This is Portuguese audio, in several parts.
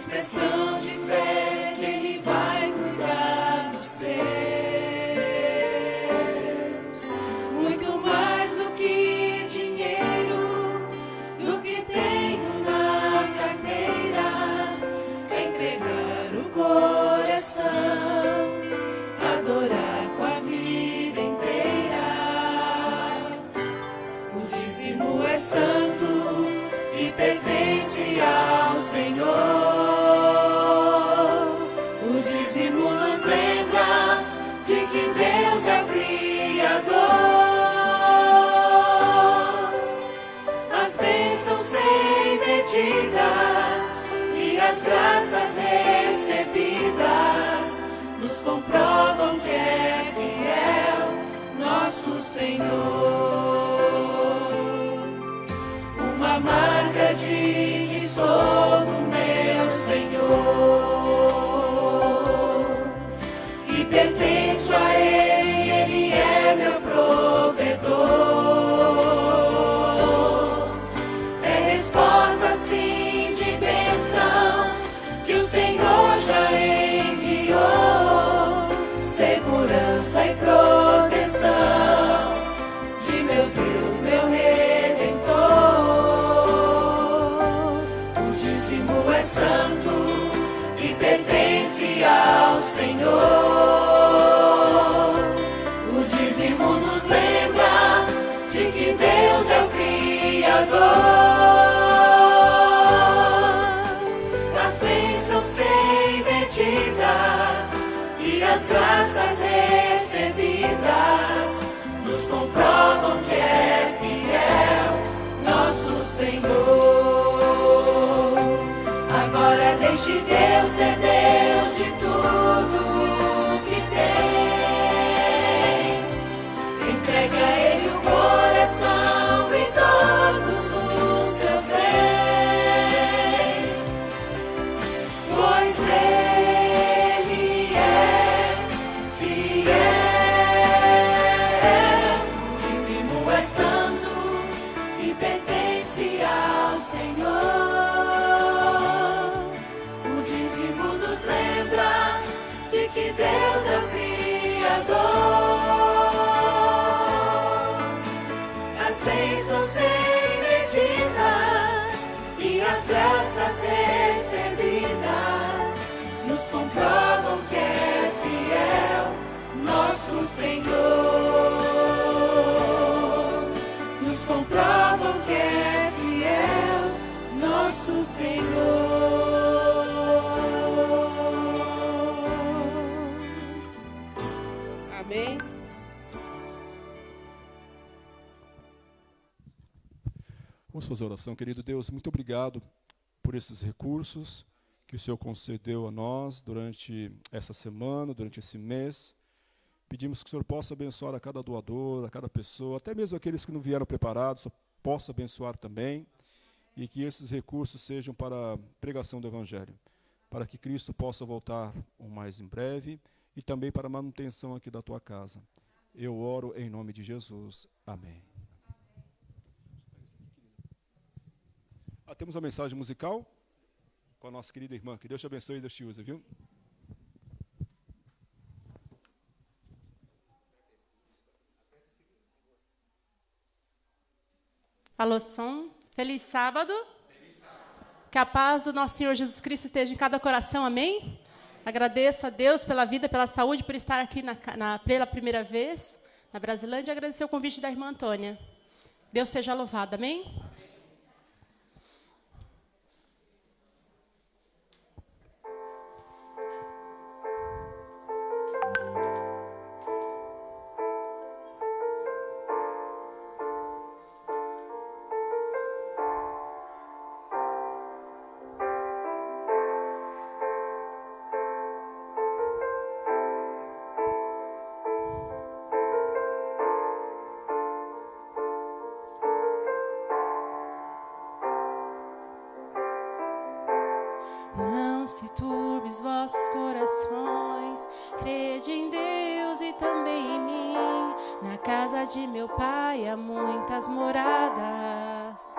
expressão de fé que Ele vai cuidar dos seus. Muito mais do que dinheiro, do que tenho na carteira, entregar o coração, adorar com a vida inteira. O dízimo é santo e pertence ao Senhor. O dízimo nos lembra de que Deus é o Criador. As bênçãos sem medidas e as graças recebidas nos comprovam que é fiel nosso Senhor. Uma marca de que sou do meu Senhor, que pertenço a Ele, Ele é meu provedor. É resposta sim de bênçãos que o Senhor já enviou, segurança e proteção de meu Deus, meu Redentor. É santo e pertence ao Senhor. O dízimo nos lembra de que Deus é o Criador. As bênçãos sem medidas e as graças recebidas nos comprovam que é fiel nosso Senhor. Agora deixe Deus ser Deus de tudo que tens. Entrega a Ele o coração e todos os teus bens, pois Ele é fiel. O dízimo é santo e pertence ao Senhor. Que Deus é o Criador. As bênçãos sem medidas e as graças recebidas nos comprovam que é fiel nosso Senhor. Nos comprovam que é fiel nosso Senhor. Amém. Vamos fazer oração. Querido Deus, muito obrigado por esses recursos que o Senhor concedeu a nós durante essa semana, durante esse mês. Pedimos que o Senhor possa abençoar a cada doador, a cada pessoa, até mesmo aqueles que não vieram preparados, possa abençoar também, e que esses recursos sejam para a pregação do Evangelho, para que Cristo possa voltar o mais em breve, e também para a manutenção aqui da tua casa. Eu oro em nome de Jesus. Amém. Temos uma mensagem musical com a nossa querida irmã. Que Deus te abençoe e Deus te use, viu? Alô, som. Feliz sábado. Que a paz do nosso Senhor Jesus Cristo esteja em cada coração. Amém? Agradeço a Deus pela vida, pela saúde, por estar aqui pela primeira vez na Brasilândia, e agradecer o convite da irmã Antônia. Deus seja louvado, amém? Não se turbe os vossos corações, crede em Deus e também em mim. Na casa de meu pai há muitas moradas.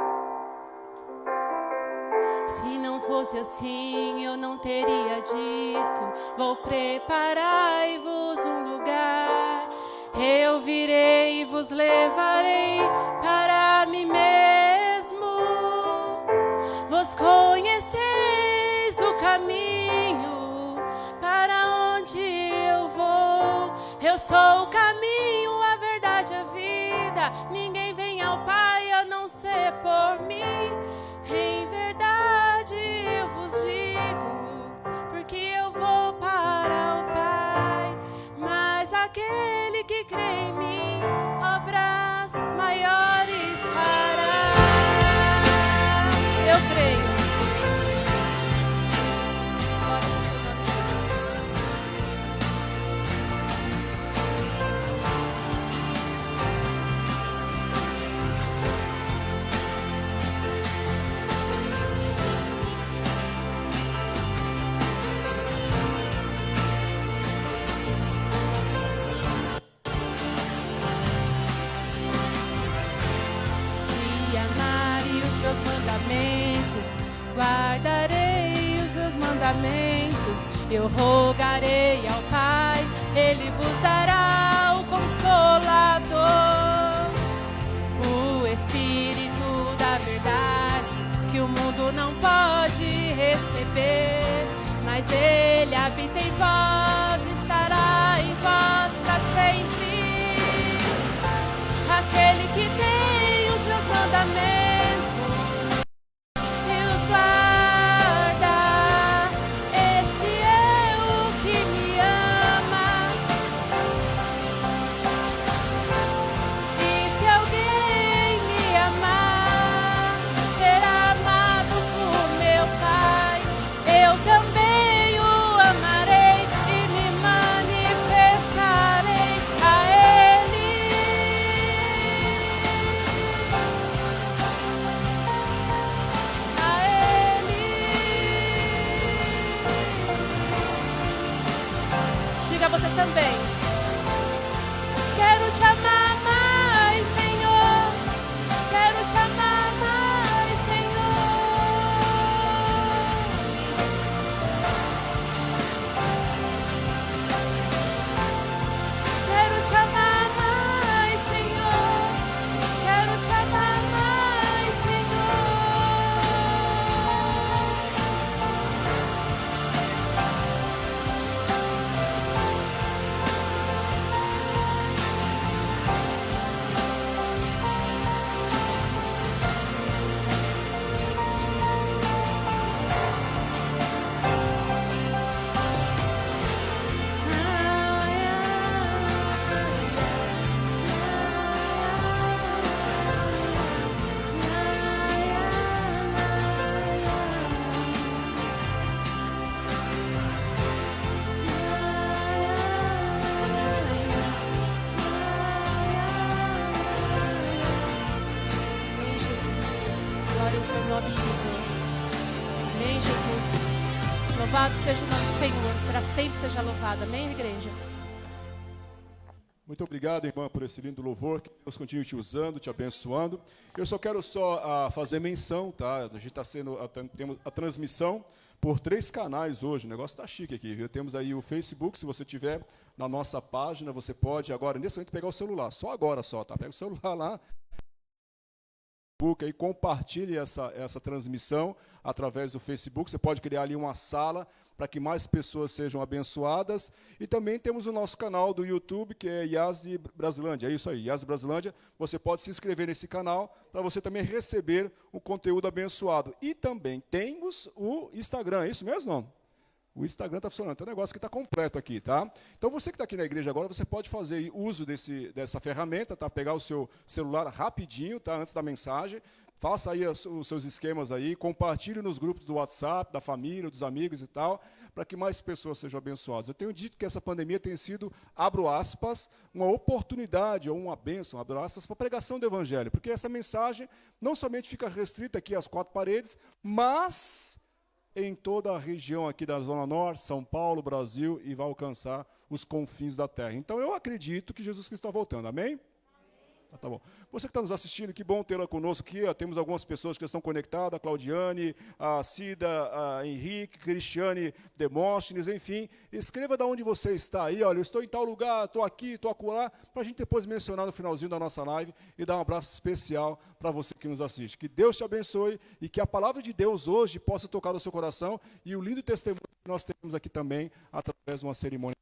Se não fosse fosse assim, eu não teria dito: vou preparai-vos um lugar. Eu virei e vos levarei para mim mesmo. Vos conheceis o caminho para onde eu vou. Eu sou o caminho, a verdade, a vida. Ninguém vem ao Pai a não ser por mim. Em verdade eu vos digo, porque eu vou para o Pai. Mas aquele que crê em mim, obras maiores fará. Eu creio. Meus mandamentos, guardarei os seus mandamentos. Eu rogarei ao Pai, Ele vos dará o Consolador, o Espírito da verdade, que o mundo não pode receber, mas Ele habita em vós, estará em vós para sempre. Aquele que tem os meus mandamentos você também. Quero te amar mais, Senhor. Quero te amar mais, Senhor. Quero te amar mais, Senhor. Quero te amar mais, Senhor. Louvado seja o nome do Senhor, para sempre seja louvado. Amém, igreja? Muito obrigado, irmã, por esse lindo louvor. Que Deus continue te usando, te abençoando. Eu só quero fazer menção, tá? A gente temos a transmissão por 3 canais hoje. O negócio está chique aqui, viu? Temos aí o Facebook, se você tiver na nossa página, você pode agora, nesse momento, pegar o celular. Só agora, tá? Pega o celular lá. Aí, compartilhe essa transmissão através do Facebook. Você pode criar ali uma sala para que mais pessoas sejam abençoadas. E também temos o nosso canal do YouTube, que é Yazd Brasilândia. É isso aí, Yazd Brasilândia. Você pode se inscrever nesse canal para você também receber o conteúdo abençoado. E também temos o Instagram, é isso mesmo, não? O Instagram está funcionando, tem um negócio que está completo aqui, tá? Então, você que está aqui na igreja agora, você pode fazer uso dessa ferramenta, tá? Pegar o seu celular rapidinho, tá? Antes da mensagem, faça aí os seus esquemas aí, compartilhe nos grupos do WhatsApp, da família, dos amigos e tal, para que mais pessoas sejam abençoadas. Eu tenho dito que essa pandemia tem sido, abro aspas, uma oportunidade ou uma bênção, abro aspas, para a pregação do Evangelho, porque essa mensagem não somente fica restrita aqui às 4 paredes, mas em toda a região aqui da Zona Norte, São Paulo, Brasil, e vai alcançar os confins da terra. Então, eu acredito que Jesus Cristo está voltando, amém? Tá bom. Você que está nos assistindo, que bom tê-la conosco aqui. Temos algumas pessoas que estão conectadas, a Claudiane, a Cida, a Henrique, Cristiane Demóstenes, enfim. Escreva de onde você está aí. Olha, eu estou em tal lugar, estou aqui, estou acolá, para a gente depois mencionar no finalzinho da nossa live e dar um abraço especial para você que nos assiste. Que Deus te abençoe e que a palavra de Deus hoje possa tocar no seu coração e o lindo testemunho que nós temos aqui também através de uma cerimônia.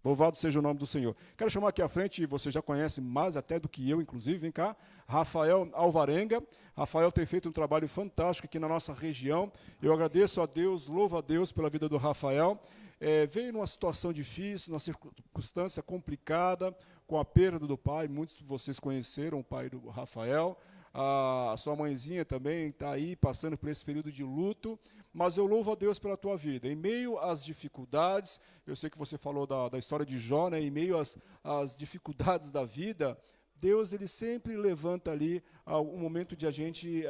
Louvado seja o nome do Senhor. Quero chamar aqui à frente, você já conhece mais até do que eu, inclusive, vem cá, Rafael Alvarenga. Rafael tem feito um trabalho fantástico aqui na nossa região. Eu agradeço a Deus, louvo a Deus pela vida do Rafael. Veio numa situação difícil, numa circunstância complicada, com a perda do pai. Muitos de vocês conheceram o pai do Rafael. A sua mãezinha também está aí passando por esse período de luto, mas eu louvo a Deus pela tua vida. Em meio às dificuldades, eu sei que você falou da história de Jó, né? Em meio às dificuldades da vida, Deus ele sempre levanta ali um momento de a gente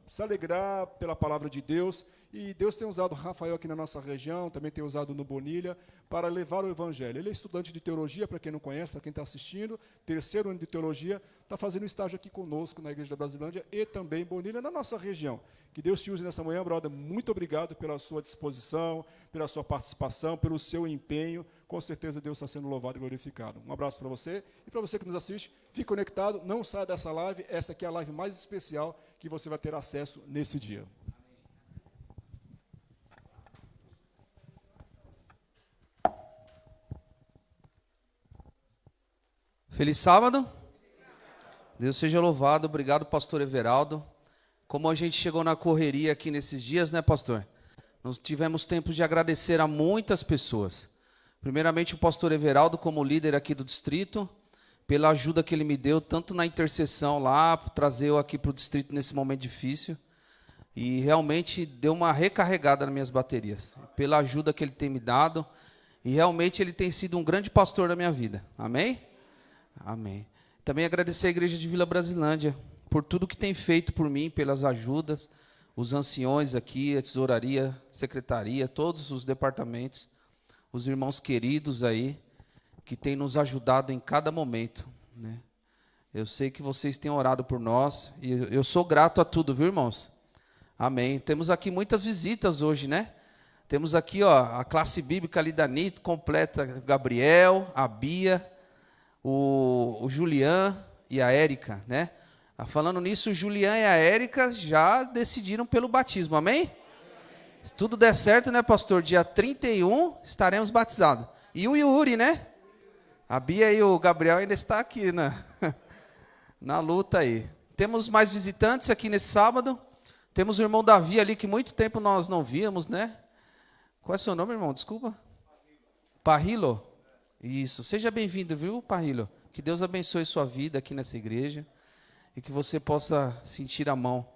se alegrar pela palavra de Deus. E Deus tem usado o Rafael aqui na nossa região, também tem usado no Bonilha, para levar o Evangelho. Ele é estudante de teologia, para quem não conhece, para quem está assistindo, terceiro ano de teologia, está fazendo estágio aqui conosco na Igreja da Brasilândia e também em Bonilha, na nossa região. Que Deus te use nessa manhã, brother. Muito obrigado pela sua disposição, pela sua participação, pelo seu empenho. Com certeza Deus está sendo louvado e glorificado. Um abraço para você e para você que nos assiste. Fique conectado, não saia dessa live. Essa aqui é a live mais especial que você vai ter acesso nesse dia. Feliz sábado. Deus seja louvado. Obrigado, pastor Everaldo. Como a gente chegou na correria aqui nesses dias, né, pastor? Nós tivemos tempo de agradecer a muitas pessoas. Primeiramente, o pastor Everaldo, como líder aqui do distrito, pela ajuda que ele me deu, tanto na intercessão lá, trazer eu aqui para o distrito nesse momento difícil. E realmente deu uma recarregada nas minhas baterias. Pela ajuda que ele tem me dado. E realmente ele tem sido um grande pastor da minha vida. Amém? Amém. Também agradecer à Igreja de Vila Brasilândia por tudo que tem feito por mim, pelas ajudas, os anciões aqui, a tesouraria, secretaria, todos os departamentos, os irmãos queridos aí, que têm nos ajudado em cada momento, né? Eu sei que vocês têm orado por nós, e eu sou grato a tudo, viu, irmãos? Amém. Temos aqui muitas visitas hoje, né? Temos aqui, ó, a classe bíblica ali da NIT, completa, Gabriel, a Bia, o Julian e a Érica, né? Falando nisso, o Julian e a Érica já decidiram pelo batismo, amém? Se tudo der certo, né, pastor? Dia 31 estaremos batizados. E o Yuri, né? A Bia e o Gabriel ainda estão aqui na luta aí. Temos mais visitantes aqui nesse sábado. Temos o irmão Davi ali, que muito tempo nós não víamos, né? Qual é o seu nome, irmão? Desculpa. Parrilo. Isso, seja bem-vindo, viu, Parrilo? Que Deus abençoe sua vida aqui nessa igreja e que você possa sentir a mão.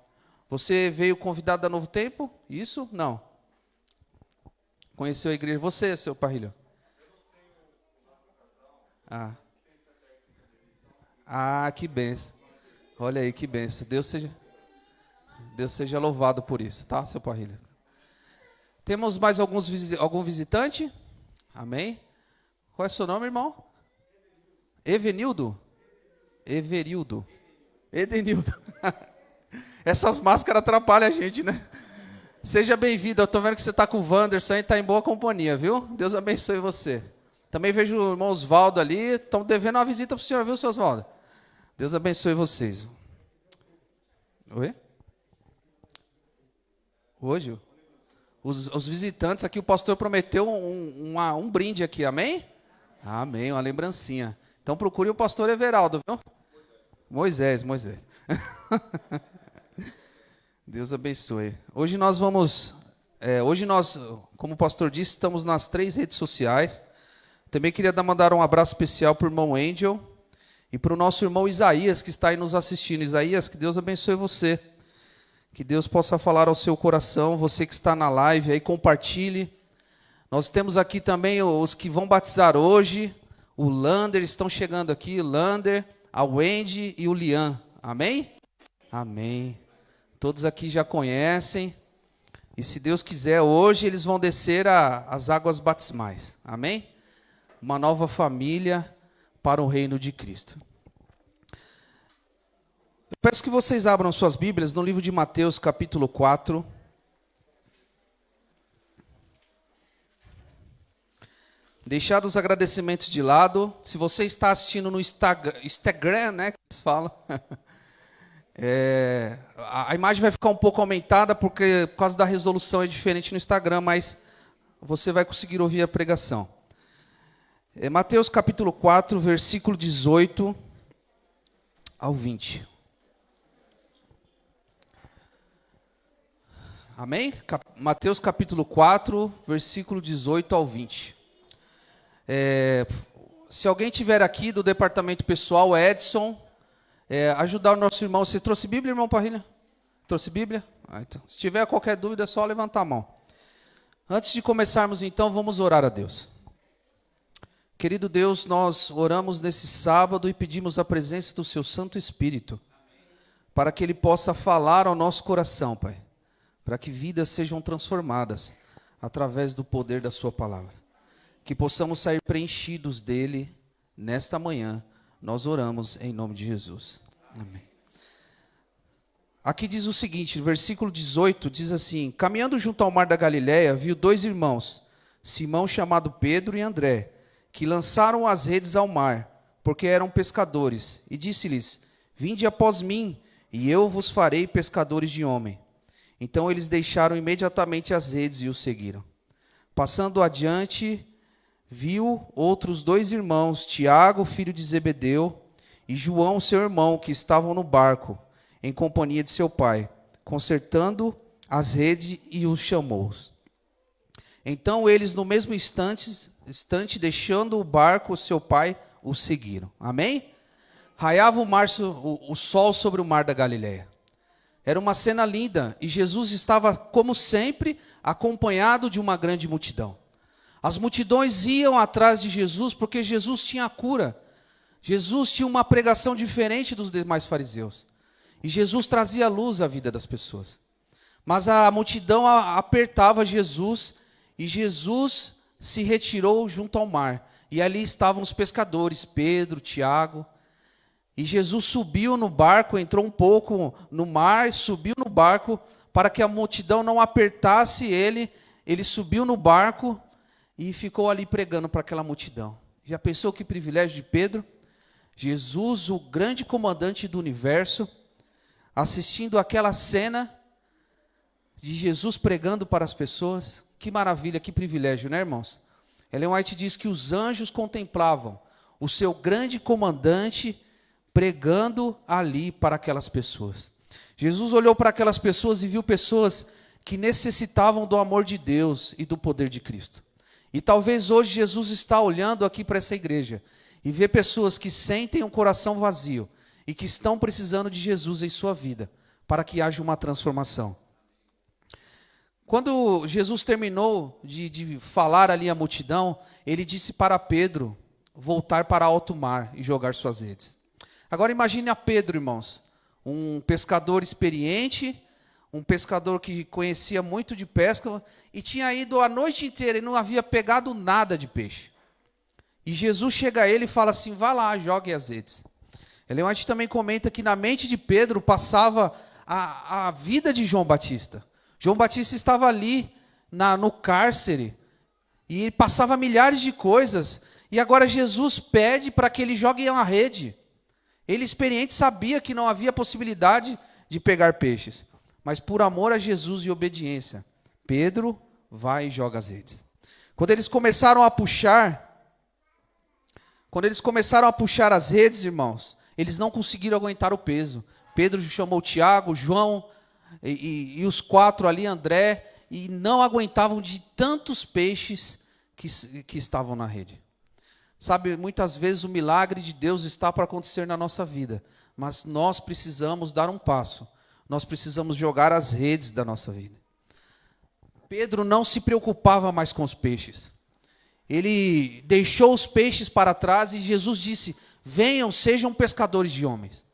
Você veio convidado da Novo Tempo? Isso? Não. Conheceu a igreja? Você, seu Parrilo? Que bênção. Olha aí, que bênção. Deus seja louvado por isso, tá, seu Parrilo? Temos mais algum visitante? Amém? Qual é o seu nome, irmão? Evenildo? Everildo. Edenildo. Essas máscaras atrapalham a gente, né? Seja bem-vindo. Eu estou vendo que você está com o Wanderson e está em boa companhia, viu? Deus abençoe você. Também vejo o irmão Osvaldo ali. Estão devendo uma visita para o senhor, viu, seu Osvaldo? Deus abençoe vocês. Oi? Hoje? Os visitantes aqui, o pastor prometeu um brinde aqui, amém? Amém, uma lembrancinha. Então procure o pastor Everaldo, viu? Moisés. Deus abençoe. Hoje nós, como o pastor disse, estamos nas 3 redes sociais. Também queria mandar um abraço especial para o irmão Angel e para o nosso irmão Isaías, que está aí nos assistindo. Isaías, que Deus abençoe você. Que Deus possa falar ao seu coração. Você que está na live, aí compartilhe. Nós temos aqui também os que vão batizar hoje. O Lander, estão chegando aqui. O Lander, a Wendy e o Lian. Amém? Amém. Todos aqui já conhecem. E se Deus quiser, hoje eles vão descer as águas batismais. Amém? Uma nova família para o reino de Cristo. Peço que vocês abram suas Bíblias no livro de Mateus, capítulo 4. Deixar os agradecimentos de lado. Se você está assistindo no Instagram, né, que eles falam, a imagem vai ficar um pouco aumentada, porque por causa da resolução é diferente no Instagram, mas você vai conseguir ouvir a pregação. Mateus capítulo 4, versículo 18 ao 20. Amém? Mateus capítulo 4, versículo 18 ao 20. Se alguém tiver aqui do departamento pessoal, Edson, ajudar o nosso irmão. Você trouxe Bíblia, irmão Parrilha? Trouxe Bíblia? Então. Se tiver qualquer dúvida, é só levantar a mão. Antes de começarmos, então, vamos orar a Deus. Querido Deus, nós oramos nesse sábado e pedimos a presença do Seu Santo Espírito, para que Ele possa falar ao nosso coração, Pai, para que vidas sejam transformadas através do poder da Sua palavra. Que possamos sair preenchidos dEle nesta manhã. Nós oramos em nome de Jesus. Amém. Aqui diz o seguinte, versículo 18, diz assim: caminhando junto ao mar da Galileia, viu 2 irmãos, Simão chamado Pedro e André, que lançaram as redes ao mar, porque eram pescadores, e disse-lhes: vinde após mim, e eu vos farei pescadores de homem. Então eles deixaram imediatamente as redes e o seguiram. Passando adiante, viu outros 2 irmãos, Tiago, filho de Zebedeu, e João, seu irmão, que estavam no barco, em companhia de seu pai, consertando as redes, e os chamou. Então eles, no mesmo instante, deixando o barco, seu pai, o seguiram. Amém? Raiava o sol sobre o mar da Galileia. Era uma cena linda, e Jesus estava, como sempre, acompanhado de uma grande multidão. As multidões iam atrás de Jesus, porque Jesus tinha a cura. Jesus tinha uma pregação diferente dos demais fariseus. E Jesus trazia luz à vida das pessoas. Mas a multidão apertava Jesus, e Jesus se retirou junto ao mar. E ali estavam os pescadores, Pedro, Tiago. E Jesus subiu no barco, entrou um pouco no mar, subiu no barco, para que a multidão não apertasse ele. Ele subiu no barco e ficou ali pregando para aquela multidão. Já pensou que privilégio de Pedro? Jesus, o grande comandante do universo, assistindo aquela cena de Jesus pregando para as pessoas. Que maravilha, que privilégio, né, irmãos? Ellen White diz que os anjos contemplavam o seu grande comandante pregando ali para aquelas pessoas. Jesus olhou para aquelas pessoas e viu pessoas que necessitavam do amor de Deus e do poder de Cristo. E talvez hoje Jesus está olhando aqui para essa igreja e vê pessoas que sentem um coração vazio e que estão precisando de Jesus em sua vida, para que haja uma transformação. Quando Jesus terminou de falar ali à multidão, ele disse para Pedro voltar para alto mar e jogar suas redes. Agora imagine a Pedro, irmãos, um pescador experiente, um pescador que conhecia muito de pesca e tinha ido a noite inteira e não havia pegado nada de peixe. E Jesus chega a ele e fala assim: vá lá, jogue as redes. Ellen White também comenta que na mente de Pedro passava a vida de João Batista. João Batista estava ali no cárcere e passava milhares de coisas. E agora Jesus pede para que ele jogue uma rede. Ele, experiente, sabia que não havia possibilidade de pegar peixes. Mas por amor a Jesus e obediência, Pedro vai e joga as redes. Quando eles começaram a puxar as redes, irmãos, eles não conseguiram aguentar o peso. Pedro chamou Tiago, João e os 4 ali, André, e não aguentavam de tantos peixes que estavam na rede. Sabe, muitas vezes o milagre de Deus está para acontecer na nossa vida, mas nós precisamos dar um passo. Nós precisamos jogar as redes da nossa vida. Pedro não se preocupava mais com os peixes. Ele deixou os peixes para trás e Jesus disse: venham, sejam pescadores de homens.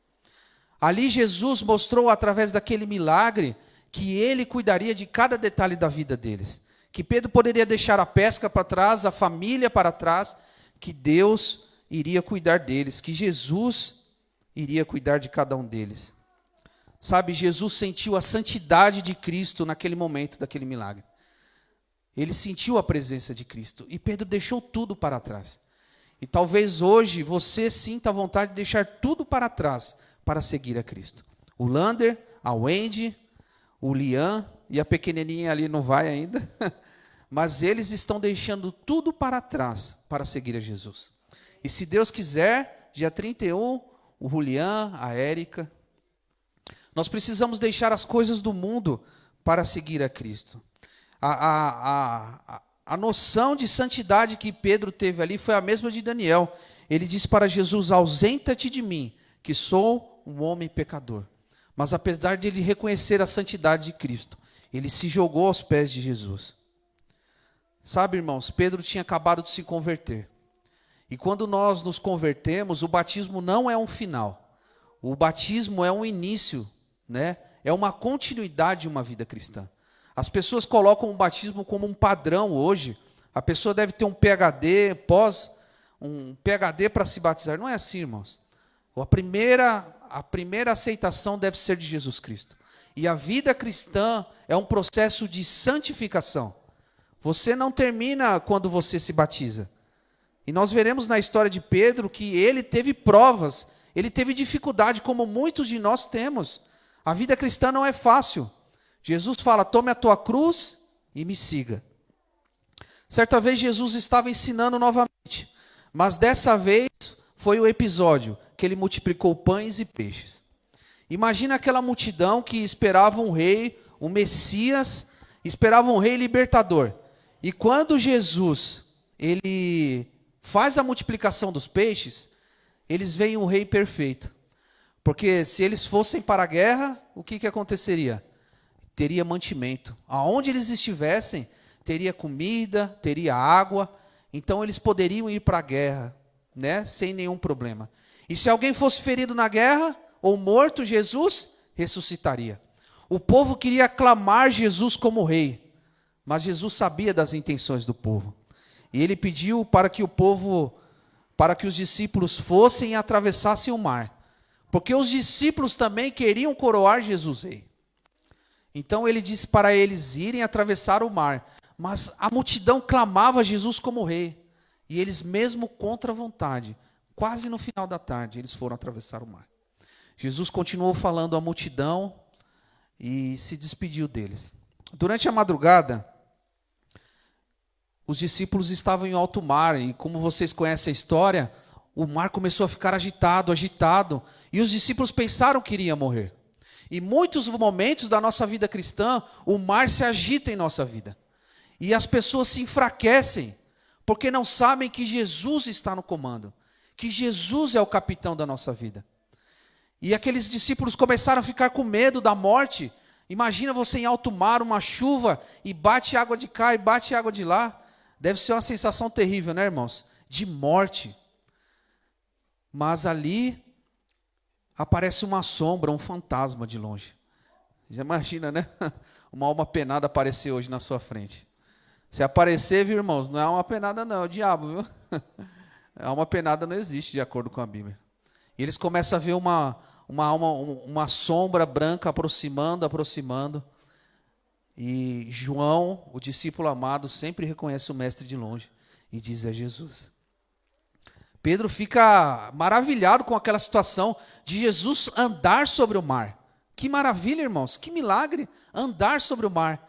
Ali Jesus mostrou, através daquele milagre, que ele cuidaria de cada detalhe da vida deles. Que Pedro poderia deixar a pesca para trás, a família para trás, que Deus iria cuidar deles, que Jesus iria cuidar de cada um deles. Sabe, Jesus sentiu a santidade de Cristo naquele momento daquele milagre. Ele sentiu a presença de Cristo. E Pedro deixou tudo para trás. E talvez hoje você sinta a vontade de deixar tudo para trás para seguir a Cristo. O Lander, a Wendy, o Lian e a pequenininha ali não vai ainda. Mas eles estão deixando tudo para trás para seguir a Jesus. E se Deus quiser, dia 31, o Julian, a Érica. Nós precisamos deixar as coisas do mundo para seguir a Cristo. A noção de santidade que Pedro teve ali foi a mesma de Daniel. Ele disse para Jesus: ausenta-te de mim, que sou um homem pecador. Mas apesar de ele reconhecer a santidade de Cristo, ele se jogou aos pés de Jesus. Sabe, irmãos, Pedro tinha acabado de se converter. E quando nós nos convertemos, o batismo não é um final. O batismo é um início, né? É uma continuidade de uma vida cristã. As pessoas colocam o batismo como um padrão hoje. A pessoa deve ter um PhD, um PhD para se batizar. Não é assim, irmãos. A primeira aceitação deve ser de Jesus Cristo. E a vida cristã é um processo de santificação. Você não termina quando você se batiza. E nós veremos na história de Pedro que ele teve provas, ele teve dificuldade, como muitos de nós temos. A vida cristã não é fácil. Jesus fala: tome a tua cruz e me siga. Certa vez Jesus estava ensinando novamente, mas dessa vez foi o episódio que ele multiplicou pães e peixes. Imagina aquela multidão que esperava um rei, um Messias, esperava um rei libertador. E quando Jesus, ele faz a multiplicação dos peixes, eles veem um rei perfeito. Porque se eles fossem para a guerra, o que aconteceria? Teria mantimento. Aonde eles estivessem, teria comida, teria água. Então eles poderiam ir para a guerra, né, sem nenhum problema. E se alguém fosse ferido na guerra, ou morto, Jesus ressuscitaria. O povo queria aclamar Jesus como rei. Mas Jesus sabia das intenções do povo. E ele pediu para que os discípulos fossem e atravessassem o mar. Porque os discípulos também queriam coroar Jesus rei. Então ele disse para eles irem atravessar o mar. Mas a multidão clamava Jesus como rei. E eles, mesmo contra a vontade, quase no final da tarde, eles foram atravessar o mar. Jesus continuou falando à multidão e se despediu deles. Durante a madrugada, os discípulos estavam em alto mar, e como vocês conhecem a história, o mar começou a ficar agitado, e os discípulos pensaram que iria morrer. E muitos momentos da nossa vida cristã, o mar se agita em nossa vida. E as pessoas se enfraquecem, porque não sabem que Jesus está no comando, que Jesus é o capitão da nossa vida. E aqueles discípulos começaram a ficar com medo da morte. Imagina você em alto mar, uma chuva, e bate água de cá e bate água de lá. Deve ser uma sensação terrível, né, irmãos? De morte. Mas ali aparece uma sombra, um fantasma de longe. Já imagina, né? Uma alma penada aparecer hoje na sua frente. Se aparecer, viu, irmãos, não é uma penada não, é o diabo, viu? A alma penada não existe, de acordo com a Bíblia. E eles começam a ver uma sombra branca aproximando. E João, o discípulo amado, sempre reconhece o mestre de longe e diz: é Jesus. Pedro fica maravilhado com aquela situação de Jesus andar sobre o mar. Que maravilha, irmãos, que milagre, andar sobre o mar.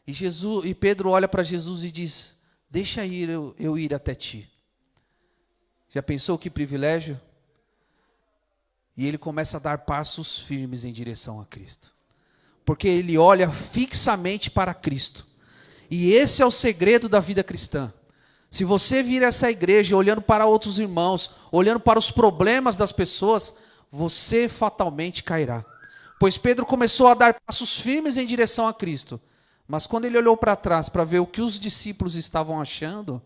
E Pedro olha para Jesus e diz: deixa eu ir até ti. Já pensou que privilégio? E ele começa a dar passos firmes em direção a Cristo. Porque ele olha fixamente para Cristo. E esse é o segredo da vida cristã. Se você vir a essa igreja olhando para outros irmãos, olhando para os problemas das pessoas, você fatalmente cairá. Pois Pedro começou a dar passos firmes em direção a Cristo. Mas quando ele olhou para trás para ver o que os discípulos estavam achando,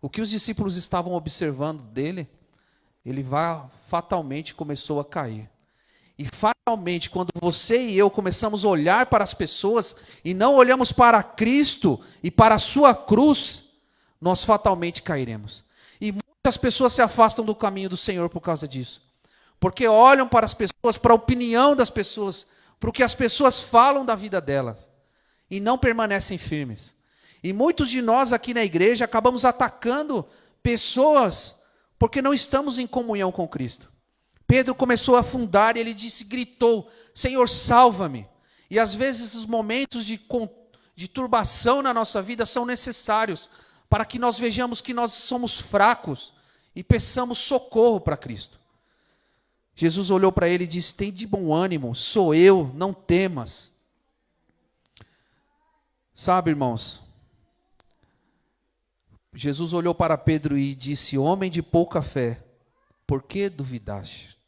o que os discípulos estavam observando dele, ele fatalmente começou a cair. E fatalmente, quando você e eu começamos a olhar para as pessoas e não olhamos para Cristo e para a sua cruz, nós fatalmente cairemos. E muitas pessoas se afastam do caminho do Senhor por causa disso. porque olham para as pessoas, para a opinião das pessoas, para o que as pessoas falam da vida delas, e não permanecem firmes. E muitos de nós aqui na igreja acabamos atacando pessoas porque não estamos em comunhão com Cristo. Pedro começou a afundar e ele gritou, Senhor, salva-me. E às vezes os momentos de turbação na nossa vida são necessários para que nós vejamos que nós somos fracos e peçamos socorro para Cristo. Jesus olhou para ele e disse, tem de bom ânimo, sou eu, não temas. Sabe, irmãos, Jesus olhou para Pedro e disse, homem de pouca fé, por que duvidaste?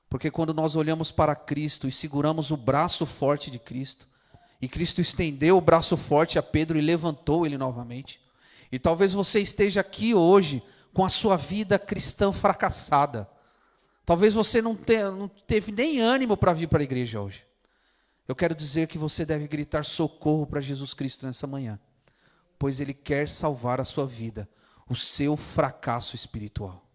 Porque quando nós olhamos para Cristo e seguramos o braço forte de Cristo, e Cristo estendeu o braço forte a Pedro e levantou ele novamente, e talvez você esteja aqui hoje com a sua vida cristã fracassada, talvez você não teve nem ânimo para vir para a igreja hoje. Eu quero dizer que você deve gritar socorro para Jesus Cristo nessa manhã, pois Ele quer salvar a sua vida, o seu fracasso espiritual.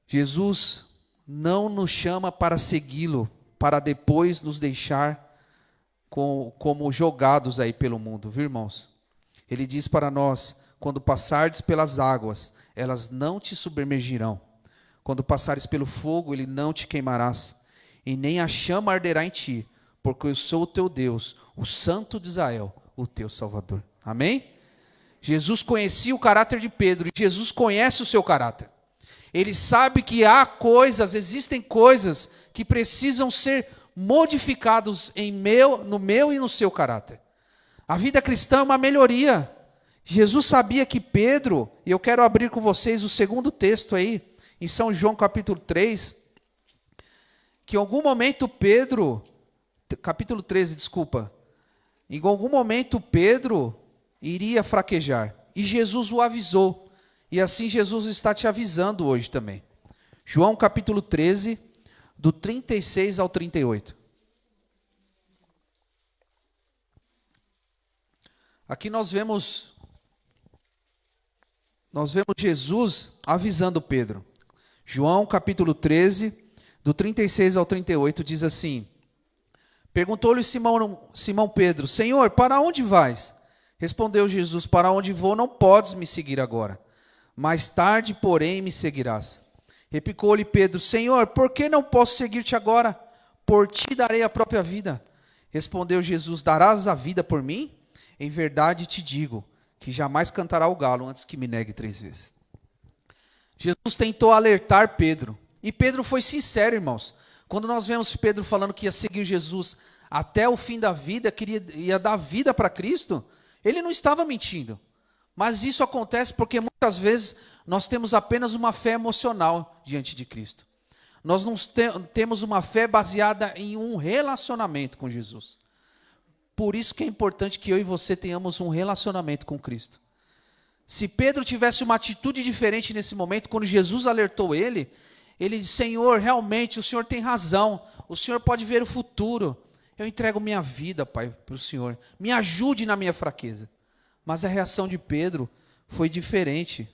Jesus não nos chama para segui-lo, para depois nos deixar como jogados aí pelo mundo, viu, irmãos? Ele diz para nós, quando passardes pelas águas, elas não te submergirão. Quando passares pelo fogo, ele não te queimarás, e nem a chama arderá em ti, porque eu sou o teu Deus, o Santo de Israel, o teu Salvador. Amém? Jesus conhecia o caráter de Pedro, e Jesus conhece o seu caráter. Ele sabe que existem coisas que precisam ser modificadas no meu e no seu caráter. A vida cristã é uma melhoria. Jesus sabia que Pedro, e eu quero abrir com vocês o segundo texto aí, em São João capítulo 3, que em algum momento Pedro, capítulo 13, desculpa, em algum momento Pedro iria fraquejar, e Jesus o avisou, e assim Jesus está te avisando hoje também. João capítulo 13, do 36 ao 38. Aqui nós vemos Jesus avisando Pedro. João capítulo 13, do 36 ao 38, diz assim, perguntou-lhe Simão Pedro, Senhor, para onde vais? Respondeu Jesus, para onde vou não podes me seguir agora, mais tarde, porém, me seguirás. Replicou-lhe Pedro, Senhor, por que não posso seguir-te agora? Por ti darei a própria vida. Respondeu Jesus, darás a vida por mim? Em verdade te digo, que jamais cantará o galo antes que me negue 3 vezes. Jesus tentou alertar Pedro, e Pedro foi sincero, irmãos. Quando nós vemos Pedro falando que ia seguir Jesus até o fim da vida, ia dar vida para Cristo, ele não estava mentindo. Mas isso acontece porque muitas vezes nós temos apenas uma fé emocional diante de Cristo. Nós não temos uma fé baseada em um relacionamento com Jesus. Por isso que é importante que eu e você tenhamos um relacionamento com Cristo. Se Pedro tivesse uma atitude diferente nesse momento, quando Jesus alertou ele disse, Senhor, realmente o Senhor tem razão, o Senhor pode ver o futuro, eu entrego minha vida, Pai, para o Senhor, me ajude na minha fraqueza. Mas a reação de Pedro foi diferente,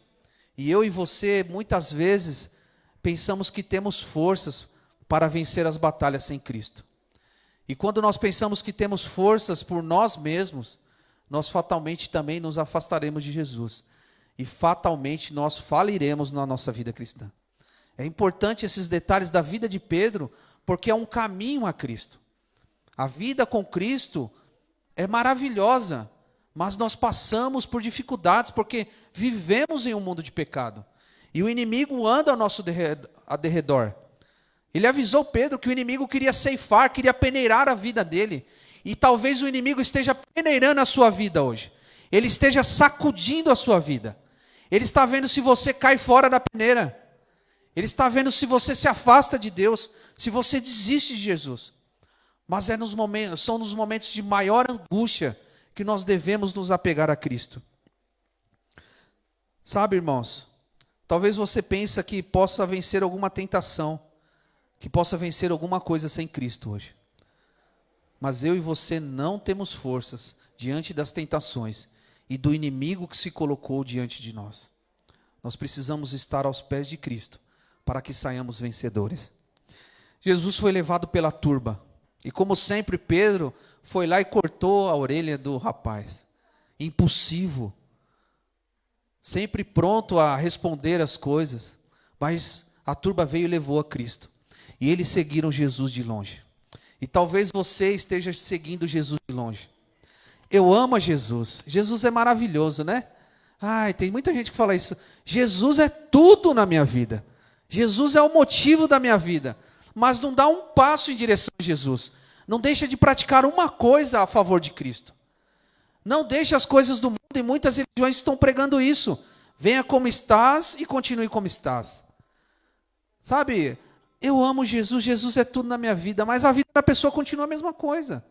e eu e você, muitas vezes, pensamos que temos forças para vencer as batalhas sem Cristo. E quando nós pensamos que temos forças por nós mesmos, nós fatalmente também nos afastaremos de Jesus. E fatalmente nós faliremos na nossa vida cristã. É importante esses detalhes da vida de Pedro, porque é um caminho a Cristo. A vida com Cristo é maravilhosa, mas nós passamos por dificuldades, porque vivemos em um mundo de pecado. E o inimigo anda ao nosso derredor. Ele avisou Pedro que o inimigo queria ceifar, queria peneirar a vida dele. E talvez o inimigo esteja peneirando a sua vida hoje. Ele esteja sacudindo a sua vida. Ele está vendo se você cai fora da peneira. Ele está vendo se você se afasta de Deus, se você desiste de Jesus. Mas são nos momentos de maior angústia que nós devemos nos apegar a Cristo. Sabe, irmãos, talvez você pense que possa vencer alguma tentação, que possa vencer alguma coisa sem Cristo hoje. Mas eu e você não temos forças diante das tentações e do inimigo que se colocou diante de nós. Nós precisamos estar aos pés de Cristo, para que saiamos vencedores. Jesus foi levado pela turba. E como sempre, Pedro foi lá e cortou a orelha do rapaz. Impulsivo. Sempre pronto a responder as coisas. Mas a turba veio e levou a Cristo. E eles seguiram Jesus de longe. E talvez você esteja seguindo Jesus de longe. Eu amo a Jesus. Jesus é maravilhoso, né? Ai, tem muita gente que fala isso. Jesus é tudo na minha vida. Jesus é o motivo da minha vida. Mas não dá um passo em direção a Jesus. Não deixa de praticar uma coisa a favor de Cristo. Não deixa as coisas do mundo, e muitas religiões estão pregando isso. Venha como estás e continue como estás. Sabe, eu amo Jesus, Jesus é tudo na minha vida, mas a vida da pessoa continua a mesma coisa.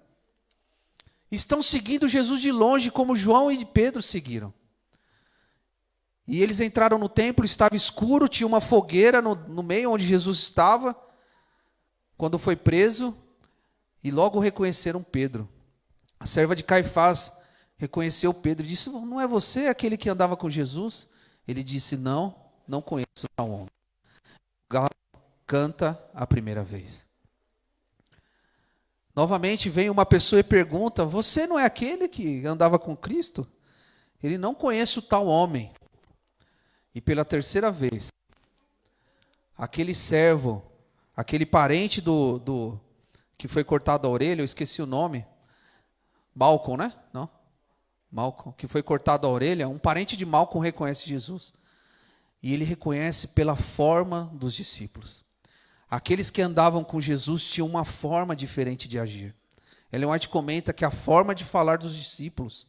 Estão seguindo Jesus de longe, como João e Pedro seguiram. E eles entraram no templo, estava escuro, tinha uma fogueira no meio onde Jesus estava, quando foi preso, e logo reconheceram Pedro. A serva de Caifás reconheceu Pedro e disse: não é você aquele que andava com Jesus? Ele disse: não, não conheço tal homem. O galo canta a primeira vez. Novamente vem uma pessoa e pergunta: você não é aquele que andava com Cristo? Ele: não conhece o tal homem. E pela terceira vez, aquele servo, aquele parente do que foi cortado a orelha, eu esqueci o nome, Malcolm, né? Não? Malcolm, que foi cortado a orelha, um parente de Malcolm reconhece Jesus. E ele reconhece pela forma dos discípulos. Aqueles que andavam com Jesus tinham uma forma diferente de agir. Ellen White comenta que a forma de falar dos discípulos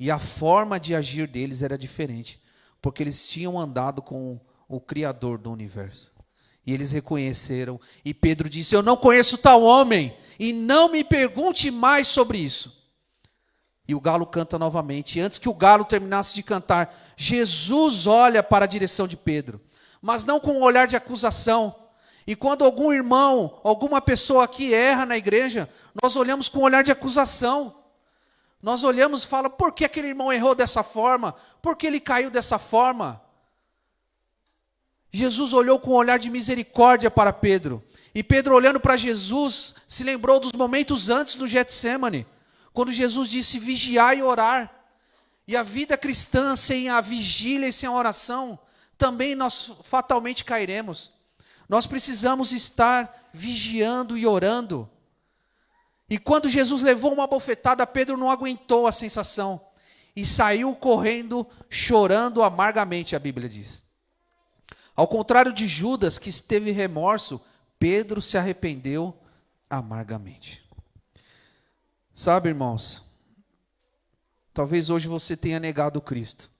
e a forma de agir deles era diferente, porque eles tinham andado com o Criador do universo. E eles reconheceram, e Pedro disse: eu não conheço tal homem, e não me pergunte mais sobre isso. E o galo canta novamente. E antes que o galo terminasse de cantar, Jesus olha para a direção de Pedro, mas não com um olhar de acusação. E quando algum irmão, alguma pessoa aqui erra na igreja, nós olhamos com um olhar de acusação. Nós olhamos e falamos: por que aquele irmão errou dessa forma? Por que ele caiu dessa forma? Jesus olhou com um olhar de misericórdia para Pedro. E Pedro, olhando para Jesus, se lembrou dos momentos antes do Getsêmani, quando Jesus disse: vigiar e orar. E a vida cristã sem a vigília e sem a oração, também nós fatalmente cairemos. Nós precisamos estar vigiando e orando. E quando Jesus levou uma bofetada, Pedro não aguentou a sensação e saiu correndo, chorando amargamente, a Bíblia diz. Ao contrário de Judas, que teve remorso, Pedro se arrependeu amargamente. Sabe, irmãos, talvez hoje você tenha negado Cristo.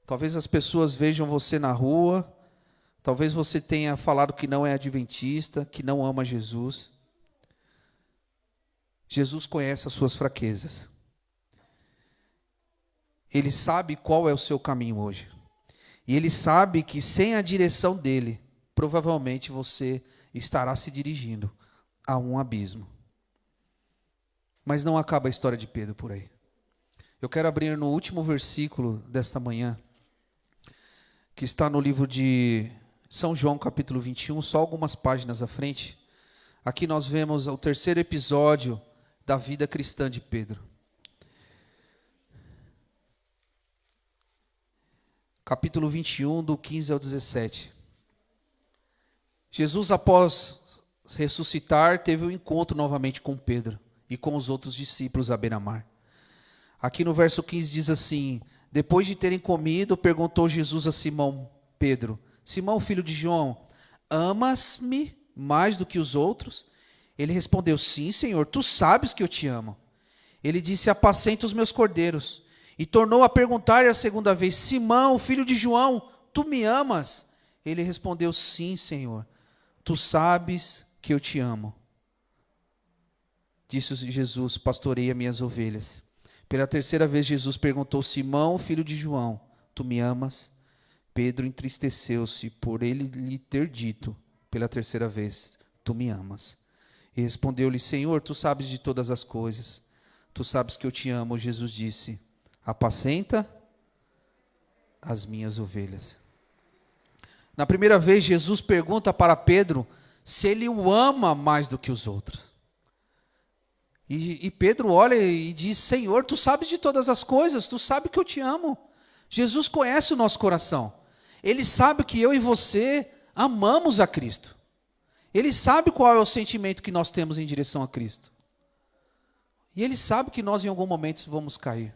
Talvez as pessoas vejam você na rua, talvez você tenha falado que não é adventista, que não ama Jesus. Jesus conhece as suas fraquezas. Ele sabe qual é o seu caminho hoje. E Ele sabe que sem a direção dEle, provavelmente você estará se dirigindo a um abismo. Mas não acaba a história de Pedro por aí. Eu quero abrir no último versículo desta manhã, que está no livro de São João, capítulo 21, só algumas páginas à frente. Aqui nós vemos o terceiro episódio da vida cristã de Pedro. Capítulo 21, do 15 ao 17. Jesus, após ressuscitar, teve um encontro novamente com Pedro e com os outros discípulos à beira-mar. Aqui no verso 15 diz assim: depois de terem comido, perguntou Jesus a Simão Pedro: Simão, filho de João, amas-me mais do que os outros? Ele respondeu: sim, Senhor, tu sabes que eu te amo. Ele disse: apacenta os meus cordeiros. E tornou a perguntar a segunda vez: Simão, filho de João, tu me amas? Ele respondeu: sim, Senhor, tu sabes que eu te amo. Disse Jesus: pastoreia minhas ovelhas. Pela terceira vez Jesus perguntou: Simão, filho de João, tu me amas? Pedro entristeceu-se por ele lhe ter dito pela terceira vez: tu me amas. E respondeu-lhe: Senhor, tu sabes de todas as coisas, tu sabes que eu te amo. Jesus disse: apacenta as minhas ovelhas. Na primeira vez, Jesus pergunta para Pedro se ele o ama mais do que os outros. E Pedro olha e diz: Senhor, tu sabes de todas as coisas, tu sabes que eu te amo. Jesus conhece o nosso coração. Ele sabe que eu e você amamos a Cristo. Ele sabe qual é o sentimento que nós temos em direção a Cristo. E ele sabe que nós em algum momento vamos cair.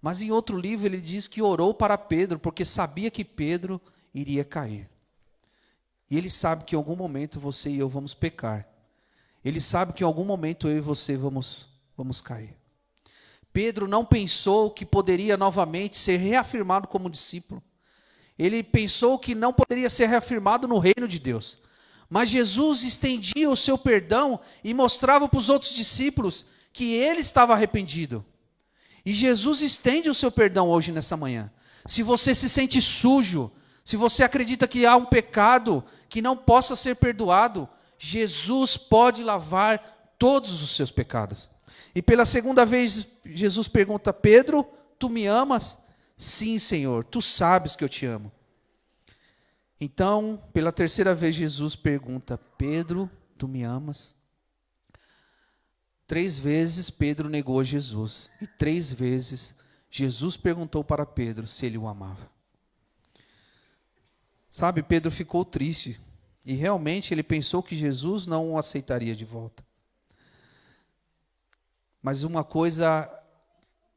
Mas em outro livro ele diz que orou para Pedro, porque sabia que Pedro iria cair. E ele sabe que em algum momento você e eu vamos pecar. Ele sabe que em algum momento eu e você vamos cair. Pedro não pensou que poderia novamente ser reafirmado como discípulo. Ele pensou que não poderia ser reafirmado no reino de Deus. Mas Jesus estendia o seu perdão e mostrava para os outros discípulos que ele estava arrependido. E Jesus estende o seu perdão hoje nessa manhã. Se você se sente sujo, se você acredita que há um pecado que não possa ser perdoado, Jesus pode lavar todos os seus pecados. E pela segunda vez, Jesus pergunta: Pedro, tu me amas? Sim, Senhor, tu sabes que eu te amo. Então, pela terceira vez, Jesus pergunta: Pedro, tu me amas? 3 vezes Pedro negou a Jesus. E 3 vezes Jesus perguntou para Pedro se ele o amava. Sabe, Pedro ficou triste. E realmente ele pensou que Jesus não o aceitaria de volta. Mas uma coisa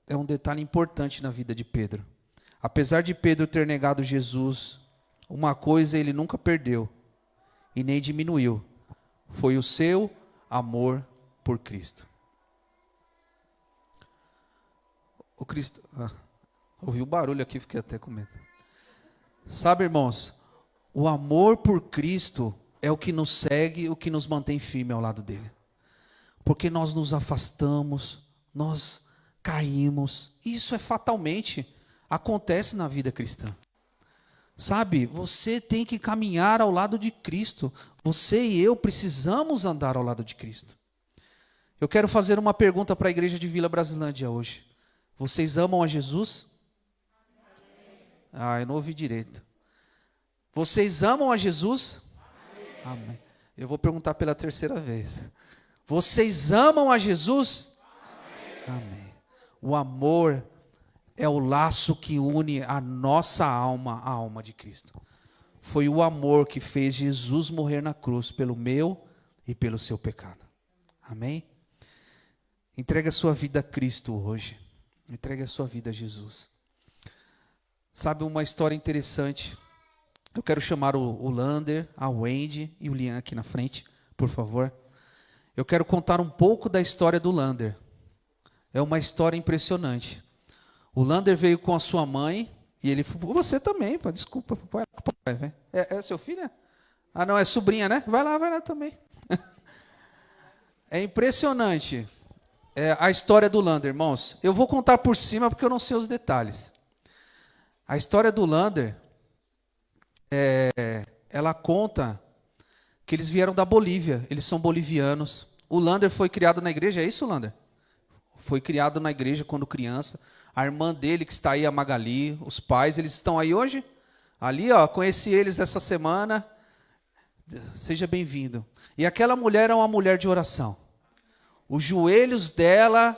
é um detalhe importante na vida de Pedro. Apesar de Pedro ter negado Jesus, uma coisa ele nunca perdeu e nem diminuiu. Foi o seu amor por Cristo. O Cristo... ouvi um barulho aqui, fiquei até com medo. Sabe, irmãos, o amor por Cristo é o que nos segue, o que nos mantém firme ao lado dele. Porque nós nos afastamos, nós caímos. Isso é fatalmente, acontece na vida cristã. Sabe, você tem que caminhar ao lado de Cristo. Você e eu precisamos andar ao lado de Cristo. Eu quero fazer uma pergunta para a igreja de Vila Brasilândia hoje. Vocês amam a Jesus? Eu não ouvi direito. Vocês amam a Jesus? Amém. Eu vou perguntar pela terceira vez. Vocês amam a Jesus? Amém. O amor é o laço que une a nossa alma à alma de Cristo. Foi o amor que fez Jesus morrer na cruz pelo meu e pelo seu pecado. Amém? Entregue a sua vida a Cristo hoje. Entregue a sua vida a Jesus. Sabe uma história interessante? Eu quero chamar o Lander, a Wendy e o Lian aqui na frente, por favor. Eu quero contar um pouco da história do Lander. É uma história impressionante. O Lander veio com a sua mãe e ele... Você também, pô, desculpa. Papai, é seu filho? Ah, não, é sobrinha, né? Vai lá também. É impressionante a história do Lander, irmãos. Eu vou contar por cima porque eu não sei os detalhes. A história do Lander, ela conta que eles vieram da Bolívia. Eles são bolivianos. O Lander foi criado na igreja, é isso, Lander? Foi criado na igreja quando criança. A irmã dele, que está aí, a Magali, os pais, eles estão aí hoje? Ali, ó, conheci eles essa semana. Seja bem-vindo. E aquela mulher é uma mulher de oração. Os joelhos dela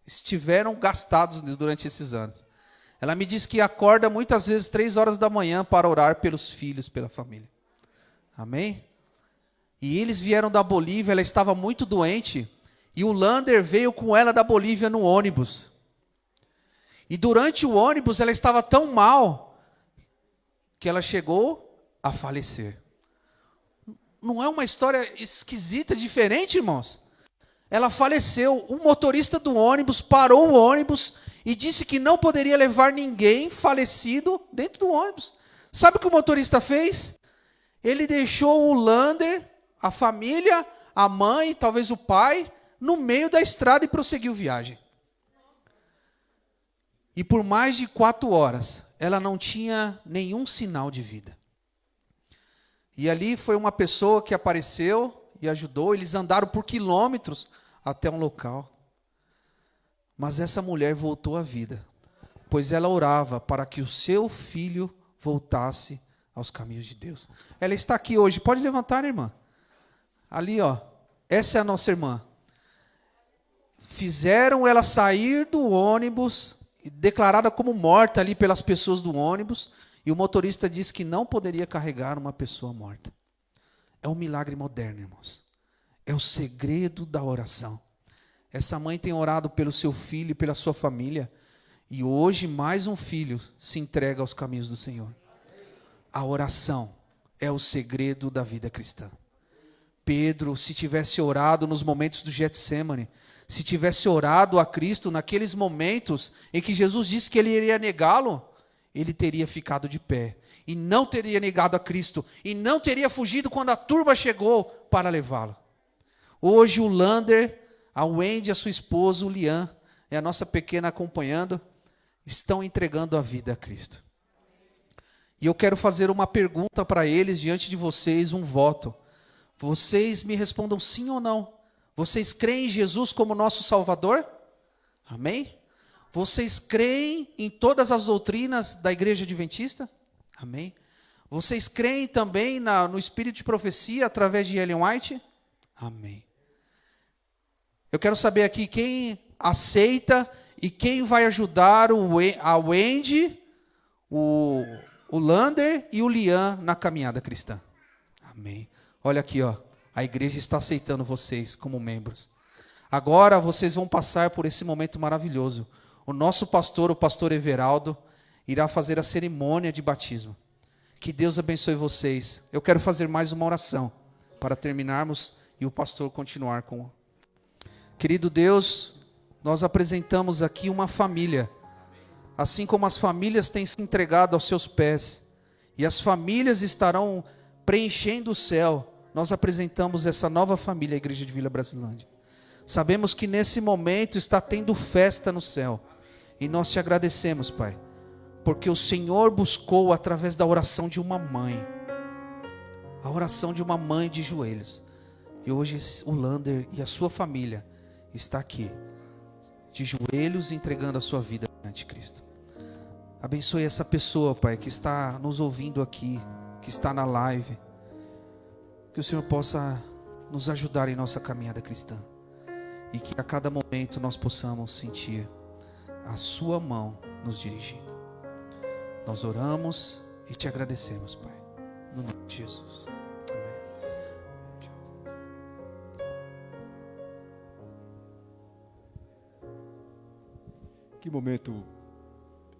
estiveram gastados durante esses anos. Ela me disse que acorda muitas vezes 3 horas da manhã para orar pelos filhos, pela família. Amém? E eles vieram da Bolívia, ela estava muito doente, e o Lander veio com ela da Bolívia no ônibus. E durante o ônibus ela estava tão mal que ela chegou a falecer. Não é uma história esquisita, diferente, irmãos? Ela faleceu. O motorista do ônibus parou o ônibus e disse que não poderia levar ninguém falecido dentro do ônibus. Sabe o que o motorista fez? Ele deixou o Lander, a família, a mãe, talvez o pai, no meio da estrada e prosseguiu viagem. E por mais de 4 horas, ela não tinha nenhum sinal de vida. E ali foi uma pessoa que apareceu e ajudou. Eles andaram por quilômetros até um local. Mas essa mulher voltou à vida, pois ela orava para que o seu filho voltasse aos caminhos de Deus. Ela está aqui hoje. Pode levantar, irmã. Ali, ó. Essa é a nossa irmã. Fizeram ela sair do ônibus, declarada como morta ali pelas pessoas do ônibus, e o motorista disse que não poderia carregar uma pessoa morta. É um milagre moderno, irmãos. É o segredo da oração. Essa mãe tem orado pelo seu filho e pela sua família, e hoje mais um filho se entrega aos caminhos do Senhor. A oração é o segredo da vida cristã. Pedro, se tivesse orado nos momentos do Getsêmani, se tivesse orado a Cristo naqueles momentos em que Jesus disse que ele iria negá-lo, ele teria ficado de pé e não teria negado a Cristo e não teria fugido quando a turba chegou para levá-lo. Hoje o Lander, a Wendy, a sua esposa, o Lian e a nossa pequena acompanhando, estão entregando a vida a Cristo. E eu quero fazer uma pergunta para eles diante de vocês, um voto. Vocês me respondam sim ou não. Vocês creem em Jesus como nosso Salvador? Amém? Vocês creem em todas as doutrinas da Igreja Adventista? Amém? Vocês creem também no Espírito de Profecia através de Ellen White? Amém. Eu quero saber aqui quem aceita e quem vai ajudar a Wendy, o Lander e o Lian na caminhada cristã. Amém. Olha aqui, ó. A igreja está aceitando vocês como membros. Agora vocês vão passar por esse momento maravilhoso. O nosso pastor, o pastor Everaldo, irá fazer a cerimônia de batismo. Que Deus abençoe vocês. Eu quero fazer mais uma oração para terminarmos e o pastor continuar com. Querido Deus, nós apresentamos aqui uma família. Assim como as famílias têm se entregado aos seus pés, e as famílias estarão preenchendo o céu, nós apresentamos essa nova família, a Igreja de Vila Brasilândia. Sabemos que nesse momento está tendo festa no céu, e nós te agradecemos, Pai, porque o Senhor buscou através da oração de uma mãe, a oração de uma mãe de joelhos, e hoje o Lander e a sua família está aqui, de joelhos, entregando a sua vida perante Cristo. Abençoe essa pessoa, Pai, que está nos ouvindo aqui, que está na live. Que o Senhor possa nos ajudar em nossa caminhada cristã. E que a cada momento nós possamos sentir a sua mão nos dirigindo. Nós oramos e te agradecemos, Pai. No nome de Jesus. Amém. Que momento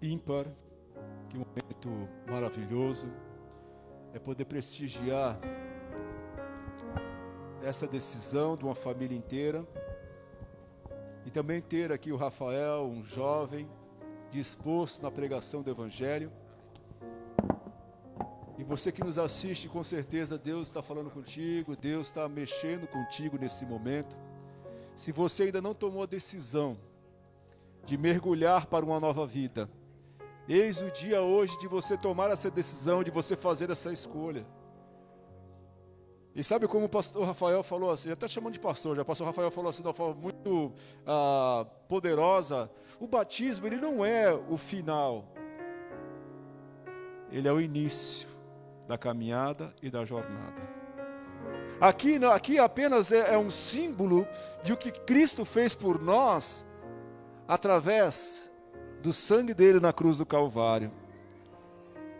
ímpar, que momento maravilhoso é poder prestigiar essa decisão de uma família inteira e também ter aqui o Rafael, um jovem disposto na pregação do Evangelho. E você que nos assiste, com certeza Deus está falando contigo, Deus está mexendo contigo nesse momento. Se você ainda não tomou a decisão de mergulhar para uma nova vida, eis o dia hoje de você tomar essa decisão, de você fazer essa escolha. E sabe como o pastor Rafael falou assim, até chamando de pastor, já o pastor Rafael falou assim de uma forma muito poderosa, o batismo ele não é o final, ele é o início da caminhada e da jornada. Aqui apenas é um símbolo de o que Cristo fez por nós, através do sangue dele na cruz do Calvário.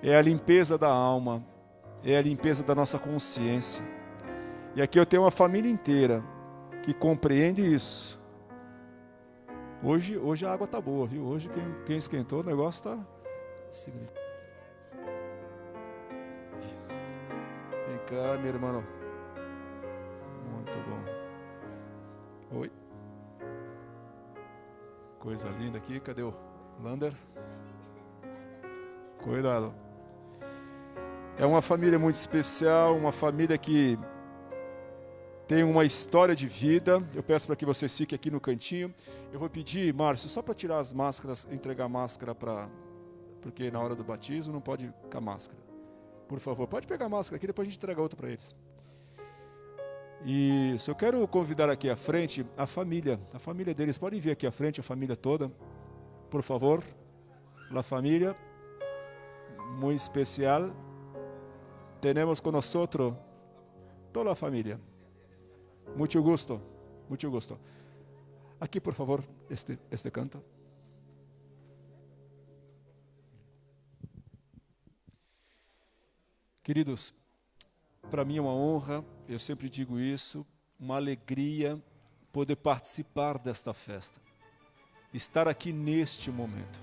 É a limpeza da alma, é a limpeza da nossa consciência. E aqui eu tenho uma família inteira que compreende isso. Hoje a água está boa, viu? Hoje quem esquentou o negócio está... Vem cá, minha irmã. Muito bom. Oi. Coisa linda aqui. Cadê o Lander? Cuidado. É uma família muito especial, uma família que tem uma história de vida. Eu peço para que vocês fiquem aqui no cantinho. Eu vou pedir, Márcio, só para tirar as máscaras, entregar a máscara porque na hora do batismo não pode ficar máscara. Por favor, pode pegar a máscara aqui, depois a gente entrega outra para eles. Isso, eu quero convidar aqui à frente a família deles. Podem vir aqui à frente, a família toda, por favor. La família. muy especial. Tenemos con nosotros toda la familia. Mucho gusto, mucho gusto. Aqui, por favor, este canto. Queridos, para mim é uma honra, eu sempre digo isso, uma alegria poder participar desta festa, estar aqui neste momento.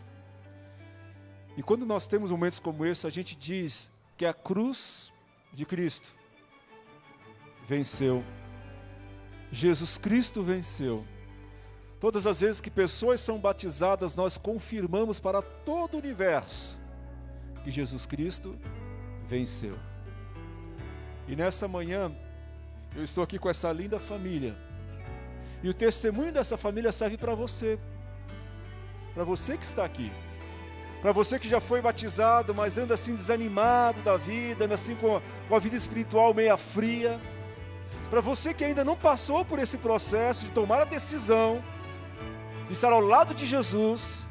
E quando nós temos momentos como esse, a gente diz que a cruz de Cristo venceu. Jesus Cristo venceu. Todas as vezes que pessoas são batizadas, nós confirmamos para todo o universo que Jesus Cristo venceu. E nessa manhã, eu estou aqui com essa linda família. E o testemunho dessa família serve para você. Para você que está aqui. Para você que já foi batizado, mas anda assim desanimado da vida, anda assim com a vida espiritual meia fria. Para você que ainda não passou por esse processo de tomar a decisão de estar ao lado de Jesus.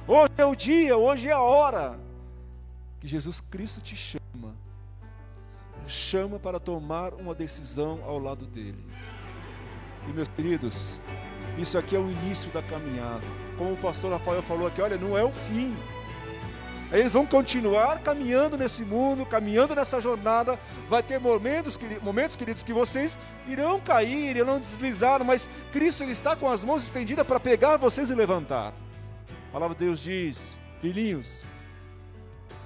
Hoje é o dia, hoje é a hora que Jesus Cristo te chama. Chama para tomar uma decisão ao lado dele. E meus queridos, isso aqui é o início da caminhada. Como o pastor Rafael falou aqui, olha, não é o fim. Eles vão continuar caminhando nesse mundo, caminhando nessa jornada. Vai ter momentos, queridos, que vocês irão cair, irão deslizar, mas Cristo ele está com as mãos estendidas para pegar vocês e levantar. A palavra de Deus diz, filhinhos,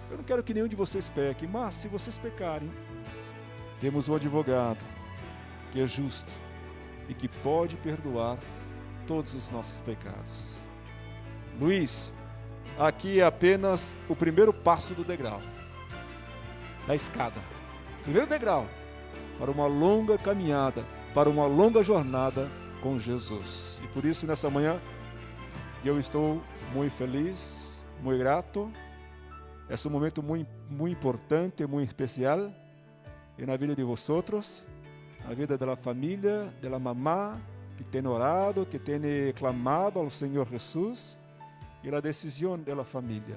eu não quero que nenhum de vocês peque, mas se vocês pecarem, temos um advogado que é justo e que pode perdoar todos os nossos pecados. Luiz, aqui é apenas o primeiro passo do degrau, da escada. Primeiro degrau para uma longa caminhada, para uma longa jornada com Jesus. E por isso, nessa manhã, eu estou muito feliz, muito grato. É um momento muito importante, muito especial na vida de vosotros, na vida da família, da mamá, que tem orado, que tem clamado ao Senhor Jesus. E a decisão da família.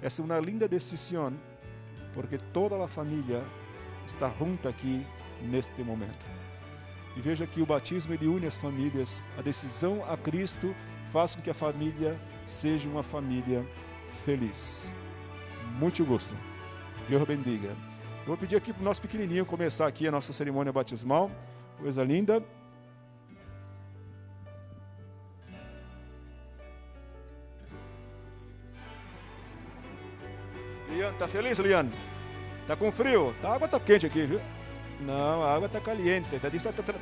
É uma linda decisão, porque toda a família está junta aqui neste momento. E veja que o batismo ele une as famílias. A decisão a Cristo faz com que a família seja uma família feliz. Muito gosto. Deus bendiga. Eu vou pedir aqui para o nosso pequenininho começar aqui a nossa cerimônia batismal. Coisa linda. Lian, tá feliz, Lian? Tá com frio? A água tá quente aqui, viu? Não, a água tá caliente.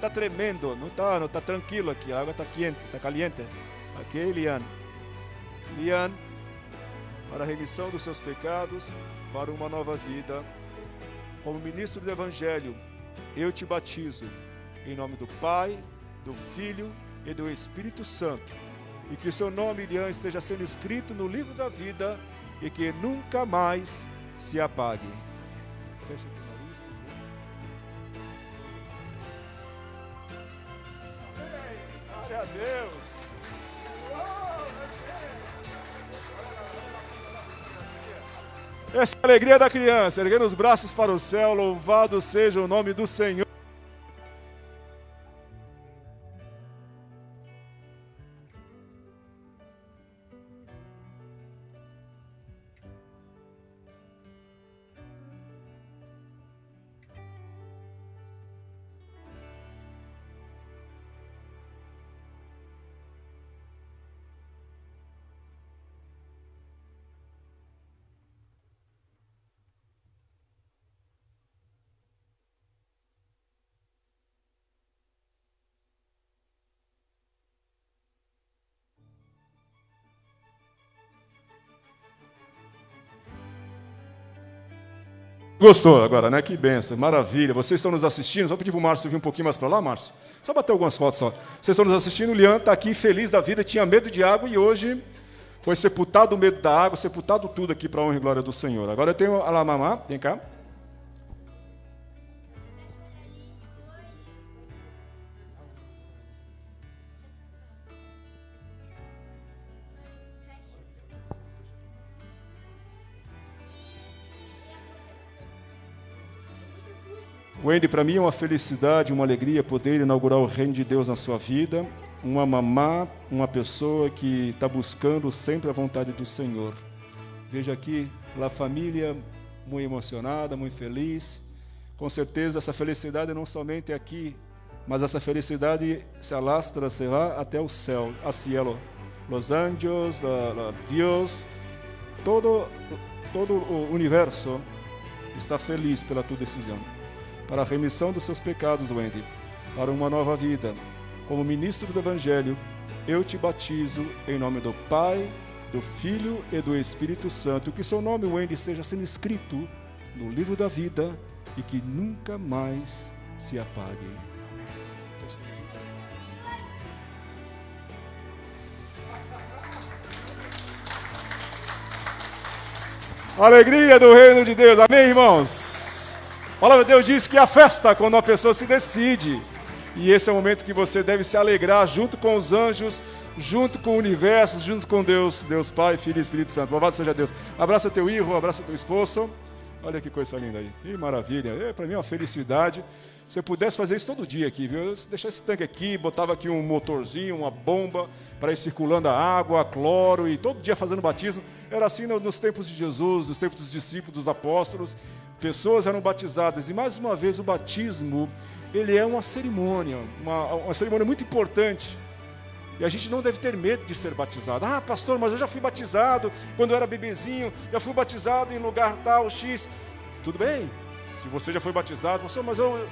Tá tremendo. Não tá tranquilo aqui. A água tá quente, tá caliente. Ok, Lian? Lian, para a remissão dos seus pecados, para uma nova vida. Como ministro do Evangelho, eu te batizo em nome do Pai, do Filho e do Espírito Santo. E que o seu nome, Lian, esteja sendo escrito no livro da vida e que nunca mais se apague. Fecha aqui o nariz. Glória a Deus. Essa é a alegria da criança, erguendo os braços para o céu, louvado seja o nome do Senhor. Gostou agora, né? Que benção, maravilha. Vocês estão nos assistindo? Só pedir para o Márcio vir um pouquinho mais para lá, Márcio. Só bater algumas fotos só. Vocês estão nos assistindo? O Lian está aqui feliz da vida, tinha medo de água e hoje foi sepultado o medo da água, sepultado tudo aqui para a honra e glória do Senhor. Agora eu tenho a mamá, vem cá. Wendy, para mim é uma felicidade, uma alegria poder inaugurar o reino de Deus na sua vida. Uma mamá, uma pessoa que está buscando sempre a vontade do Senhor. Veja aqui a família muito emocionada, muito feliz. Com certeza essa felicidade não somente é aqui, mas essa felicidade se alastra, se vai até o céu, a cielo. Los anjos, Deus, todo o universo está feliz pela tua decisão. Para a remissão dos seus pecados, Wendy, para uma nova vida. Como ministro do Evangelho, eu te batizo em nome do Pai, do Filho e do Espírito Santo. Que seu nome, Wendy, seja sendo escrito no livro da vida e que nunca mais se apague. Alegria do reino de Deus, amém, irmãos? A palavra de Deus diz que a festa quando uma pessoa se decide. E esse é o momento que você deve se alegrar junto com os anjos, junto com o universo, junto com Deus, Deus Pai, Filho e Espírito Santo. Louvado seja Deus. Abraça teu filho, abraça teu esposo. Olha que coisa linda aí. Que maravilha. Para mim é uma felicidade. Se eu pudesse fazer isso todo dia aqui, viu? Eu deixar esse tanque aqui, botava aqui um motorzinho, uma bomba para ir circulando a água, cloro e todo dia fazendo batismo. Era assim nos tempos de Jesus, nos tempos dos discípulos, dos apóstolos. Pessoas eram batizadas. E mais uma vez o batismo, ele é uma cerimônia muito importante. E a gente não deve ter medo de ser batizado. Ah, pastor, mas eu já fui batizado quando eu era bebezinho, já fui batizado em lugar tal, X. Tudo bem. Se você já foi batizado, pastor, mas eu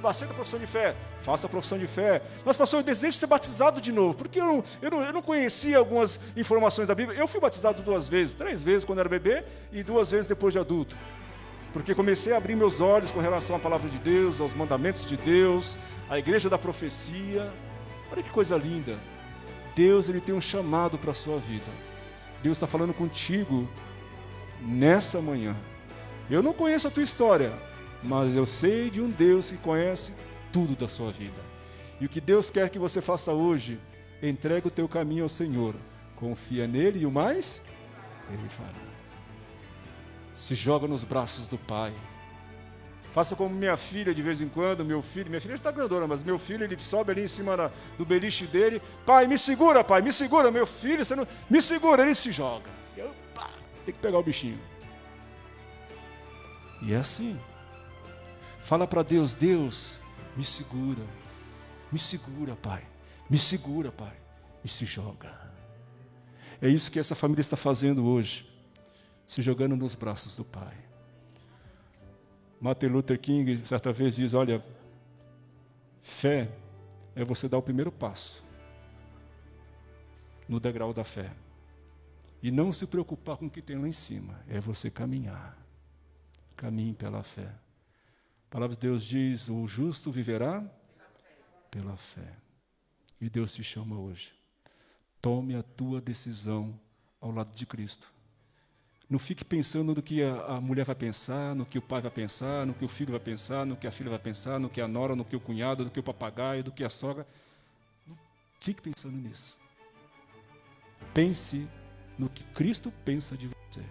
aceito a profissão de fé. Faça a profissão de fé. Mas, pastor, eu desejo ser batizado de novo, porque eu não conhecia algumas informações da Bíblia. Eu fui batizado 2 vezes, 3 vezes quando era bebê e 2 vezes depois de adulto. Porque comecei a abrir meus olhos com relação à palavra de Deus, aos mandamentos de Deus, à igreja da profecia. Olha que coisa linda. Deus, ele tem um chamado para a sua vida. Deus está falando contigo nessa manhã. Eu não conheço a tua história, mas eu sei de um Deus que conhece tudo da sua vida. E o que Deus quer que você faça hoje, entrega o teu caminho ao Senhor. Confia nele e o mais, ele fará. Se joga nos braços do Pai. Faça como minha filha de vez em quando, minha filha já está grandona, mas meu filho, ele sobe ali em cima do beliche dele. Pai, me segura, meu filho, você não me segura, ele se joga. Eu, tem que pegar o bichinho. E é assim. Fala para Deus, Deus, me segura, Pai, me segura, Pai, e se joga. É isso que essa família está fazendo hoje, se jogando nos braços do Pai. Martin Luther King, certa vez, diz, olha, fé é você dar o primeiro passo no degrau da fé. E não se preocupar com o que tem lá em cima, é você caminhar. Caminhe pela fé. A palavra de Deus diz, o justo viverá pela fé. E Deus te chama hoje. Tome a tua decisão ao lado de Cristo. Não fique pensando no que a mulher vai pensar, no que o pai vai pensar, no que o filho vai pensar, no que a filha vai pensar, no que a nora, no que o cunhado, no que o papagaio, no que a sogra. Não fique pensando nisso. Pense no que Cristo pensa de você.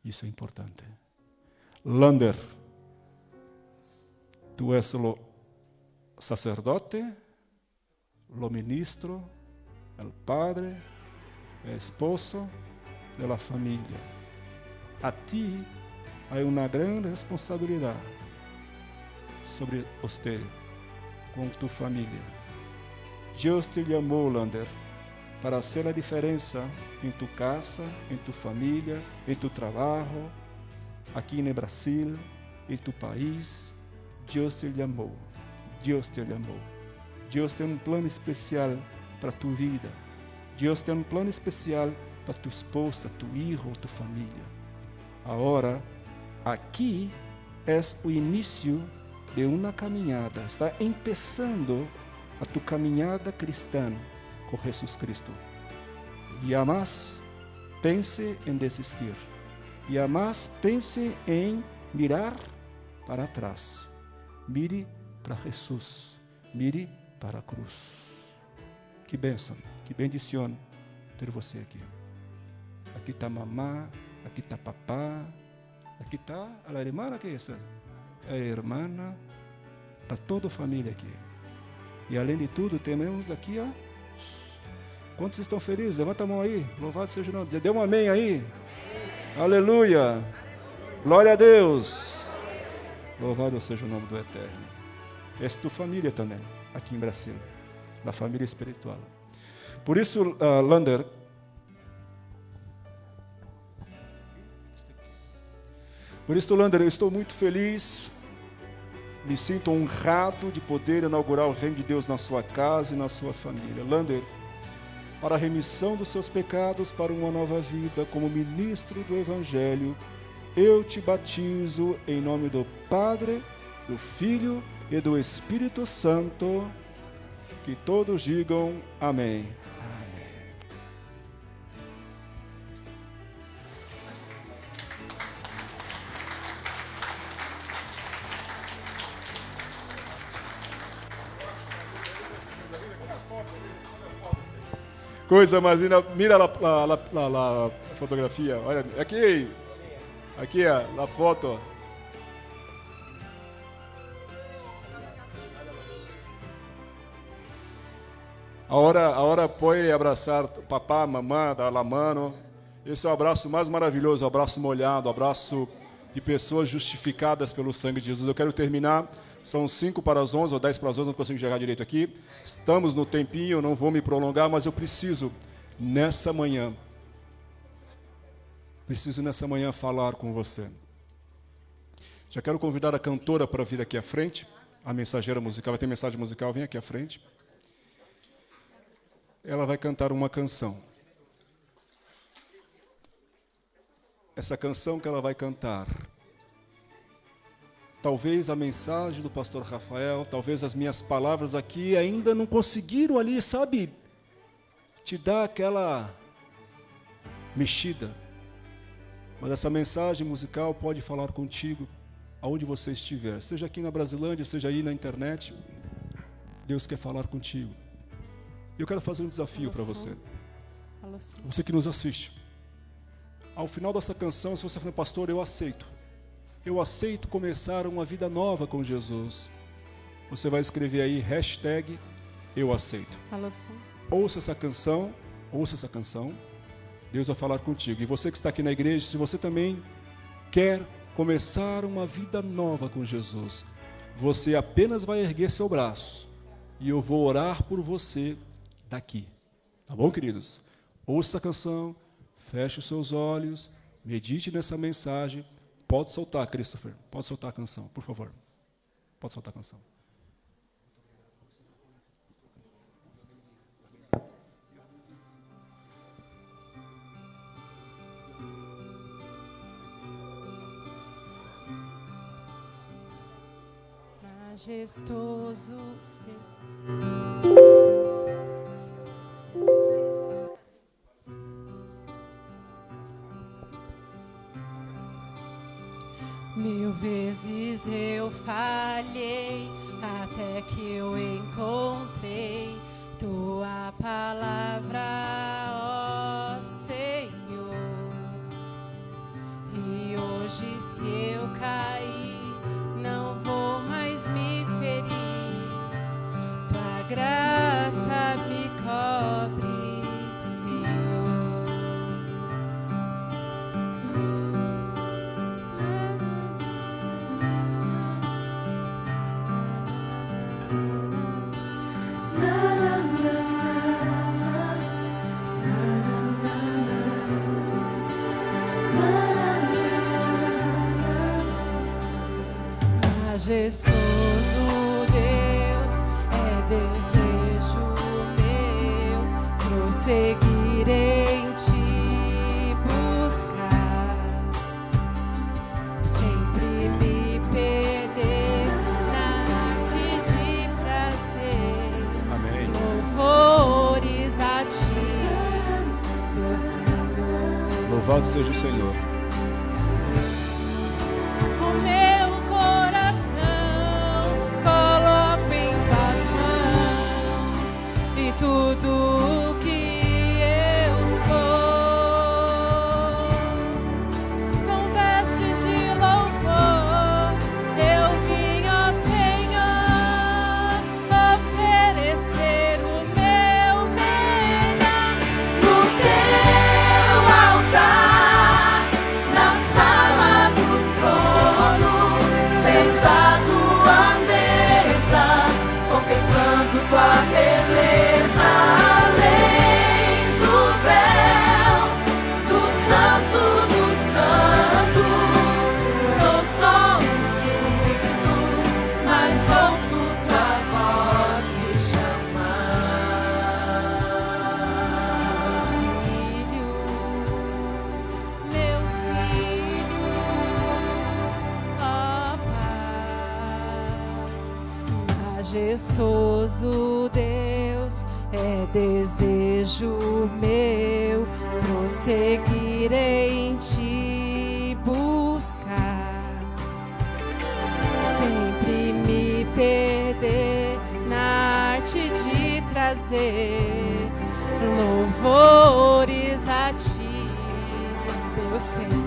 Isso é importante. Lander, tu és lo sacerdote, lo ministro, el padre, el esposo de la familia. A ti hay una gran responsabilidad sobre usted, con tu familia. Dios te llamó, Lander, para hacer la diferencia en tu casa, en tu familia, en tu trabajo, aqui no Brasil, em tu país. Deus te chamou. Deus te chamou. Deus tem um plano especial para tu vida. Deus tem um plano especial para tu esposa, tu filho, tu família. Agora, aqui é o início de uma caminhada. Está começando a tu caminhada cristã com Jesus Cristo. E jamais pense em desistir. E jamais pense em mirar para trás. Mire para Jesus. Mire para a cruz. Que bênção, que bendição ter você aqui. Aqui está mamá, aqui está papá, aqui está a irmã, que é essa? a irmã, para toda a família aqui. E além de tudo, temos aqui, ó. Quantos estão felizes? Levanta a mão aí. Louvado seja o nome. Dê um amém aí. Aleluia. Glória a Deus. Louvado seja o nome do Eterno. Essa é tua família também, aqui em Brasília. Da família espiritual. Por isso, Lander, eu estou muito feliz, me sinto honrado de poder inaugurar o reino de Deus na sua casa e na sua família. Lander, para a remissão dos seus pecados, para uma nova vida, como ministro do Evangelho, eu te batizo em nome do Padre, do Filho e do Espírito Santo. Que todos digam amém. Coisa mais linda, mira a fotografia, olha, aqui a foto. Ahora pode abraçar papá, mamã, dar a mano. Esse é o abraço mais maravilhoso, o abraço molhado, o abraço de pessoas justificadas pelo sangue de Jesus. Eu quero terminar, são 5 para as 11 ou 10 para as 11, não consigo chegar direito aqui. Estamos no tempinho, não vou me prolongar, mas eu preciso, nessa manhã falar com você. Já quero convidar a cantora para vir aqui à frente, a mensageira musical, vai ter mensagem musical, vem aqui à frente. Ela vai cantar uma canção. Essa canção que ela vai cantar, talvez a mensagem do pastor Rafael, talvez as minhas palavras aqui ainda não conseguiram ali, sabe, te dar aquela mexida. Mas essa mensagem musical pode falar contigo, aonde você estiver, seja aqui na Brasilândia, seja aí na internet. Deus quer falar contigo. Eu quero fazer um desafio para você. Você que nos assiste. Ao final dessa canção, se você falar, pastor, eu aceito. Eu aceito começar uma vida nova com Jesus. Você vai escrever aí, #eu aceito. Ouça essa canção. Deus vai falar contigo. E você que está aqui na igreja, se você também quer começar uma vida nova com Jesus, você apenas vai erguer seu braço. E eu vou orar por você daqui. Tá bom, queridos? Ouça a canção, feche os seus olhos, medite nessa mensagem. Pode soltar, Christopher. Pode soltar a canção, por favor. Pode soltar a canção. Majestoso Mil vezes eu falhei, até que eu encontrei tua palavra, ó Senhor. E hoje, se eu cair, não vou mais me ferir. Tua graça me cobre, majestoso Deus, é desejo meu prosseguir em te buscar, sempre me perder na arte de prazer. Amém. Louvores a ti, meu Senhor. Louvado seja o Senhor. Tudo que eu sou, com vestes de louvor, eu Majestoso Deus, é desejo meu prosseguir em Ti buscar, sempre me perder na arte de trazer louvores a Ti, meu Senhor.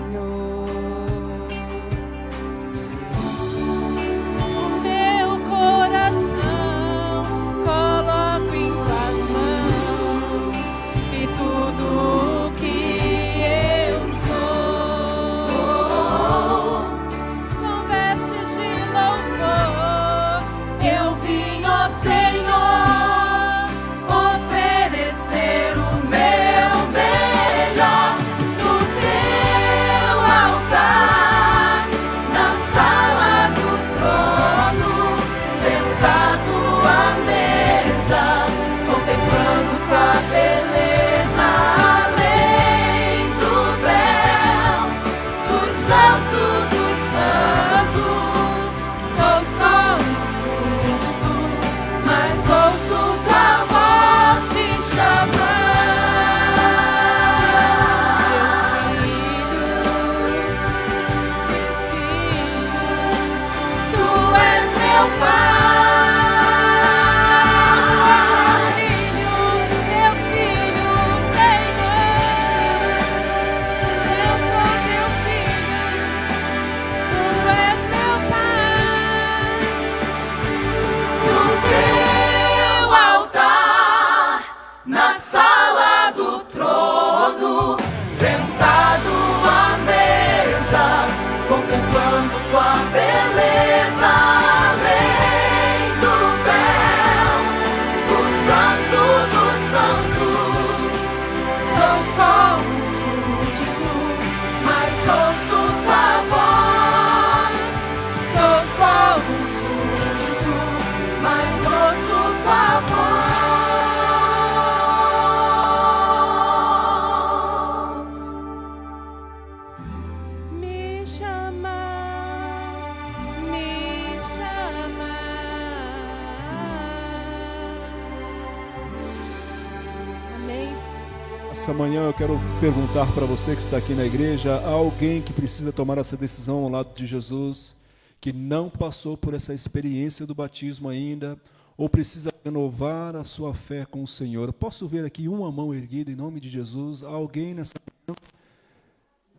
Essa manhã eu quero perguntar para você que está aqui na igreja, há alguém que precisa tomar essa decisão ao lado de Jesus, que não passou por essa experiência do batismo ainda, ou precisa renovar a sua fé com o Senhor? Eu posso ver aqui uma mão erguida em nome de Jesus? Há alguém nessa manhã?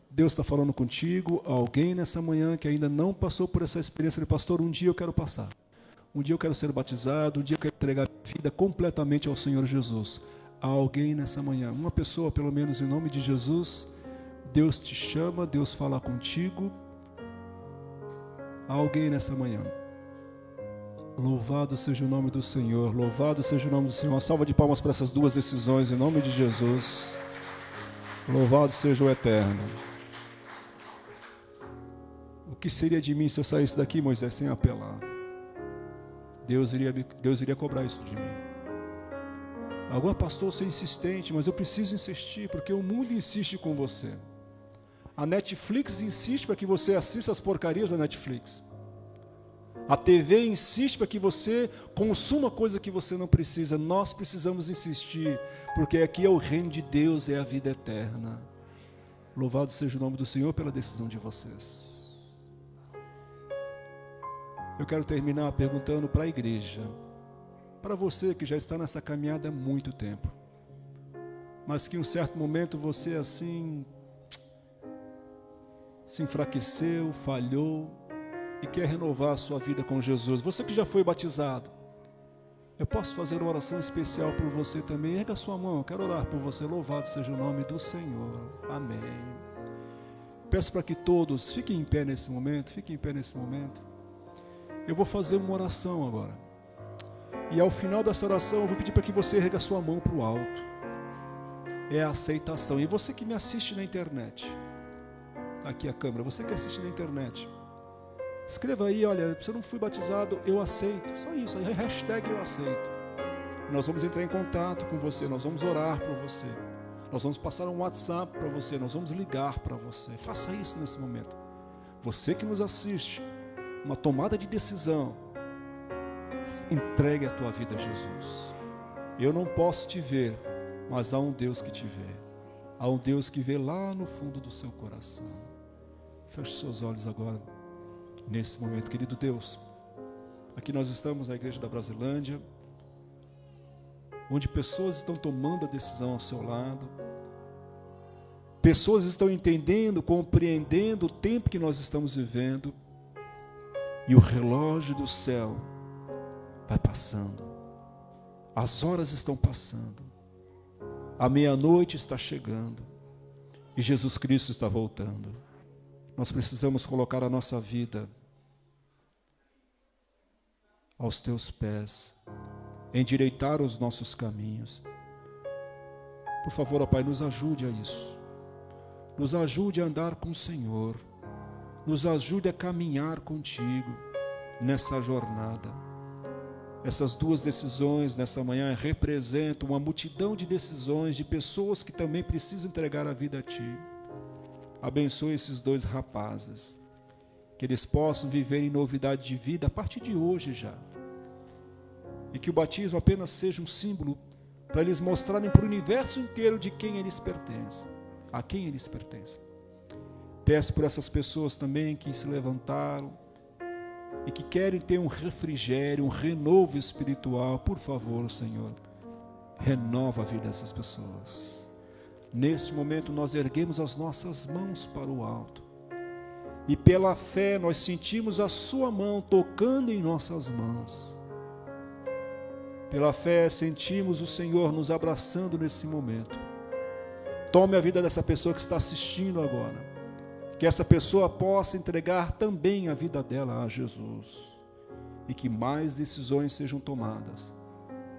Deus está falando contigo, há alguém nessa manhã que ainda não passou por essa experiência de pastor, um dia eu quero passar. Um dia eu quero ser batizado, um dia eu quero entregar minha vida completamente ao Senhor Jesus. Há alguém nessa manhã, uma pessoa pelo menos em nome de Jesus, Deus te chama, Deus fala contigo. Há alguém nessa manhã. Louvado seja o nome do Senhor, louvado seja o nome do Senhor. Uma salva de palmas para essas duas decisões em nome de Jesus. Louvado seja o Eterno. O que seria de mim se eu saísse daqui, Moisés, sem apelar? Deus iria cobrar isso de mim. Algum pastor, eu sou insistente, mas eu preciso insistir, porque o mundo insiste com você. A Netflix insiste para que você assista as porcarias da Netflix. A TV insiste para que você consuma coisa que você não precisa. Nós precisamos insistir, porque aqui é o reino de Deus, é a vida eterna. Louvado seja o nome do Senhor pela decisão de vocês. Eu quero terminar perguntando para a igreja, para você que já está nessa caminhada há muito tempo, mas que em um certo momento você assim se enfraqueceu, falhou e quer renovar a sua vida com Jesus. Você que já foi batizado, eu posso fazer uma oração especial por você também. Erga a sua mão, eu quero orar por você. Louvado seja o nome do Senhor. Amém. Peço para que todos fiquem em pé nesse momento, fiquem em pé nesse momento. Eu vou fazer uma oração agora. E ao final dessa oração eu vou pedir para que você erga a sua mão para o alto. É a aceitação. E você que me assiste na internet, aqui a câmera, você que assiste na internet, escreva aí, olha, se eu não fui batizado, eu aceito. Só isso, hashtag eu aceito. Nós vamos entrar em contato com você, nós vamos orar por você. Nós vamos passar um WhatsApp para você, nós vamos ligar para você. Faça isso nesse momento. Você que nos assiste, uma tomada de decisão. Entregue a tua vida a Jesus. Eu não posso te ver, mas há um Deus que te vê. Há um Deus que vê lá no fundo do seu coração. Feche seus olhos agora, nesse momento, querido Deus. Aqui nós estamos na igreja da Brasilândia, onde pessoas estão tomando a decisão ao seu lado. Pessoas estão entendendo, compreendendo o tempo que nós estamos vivendo. E o relógio do céu vai passando. As horas estão passando. A meia-noite está chegando. E Jesus Cristo está voltando. Nós precisamos colocar a nossa vida aos teus pés, endireitar os nossos caminhos. Por favor, ó Pai, nos ajude a isso. Nos ajude a andar com o Senhor. Nos ajude a caminhar contigo nessa jornada. Essas duas decisões nessa manhã representam uma multidão de decisões de pessoas que também precisam entregar a vida a Ti. Abençoe esses dois rapazes, que eles possam viver em novidade de vida a partir de hoje já. E que o batismo apenas seja um símbolo para eles mostrarem para o universo inteiro de quem eles pertencem, a quem eles pertencem. Peço por essas pessoas também que se levantaram e que querem ter um refrigério, um renovo espiritual. Por favor, Senhor, renova a vida dessas pessoas. Neste momento nós erguemos as nossas mãos para o alto. E pela fé nós sentimos a sua mão tocando em nossas mãos. Pela fé sentimos o Senhor nos abraçando nesse momento. Tome a vida dessa pessoa que está assistindo agora. Que essa pessoa possa entregar também a vida dela a Jesus. E que mais decisões sejam tomadas.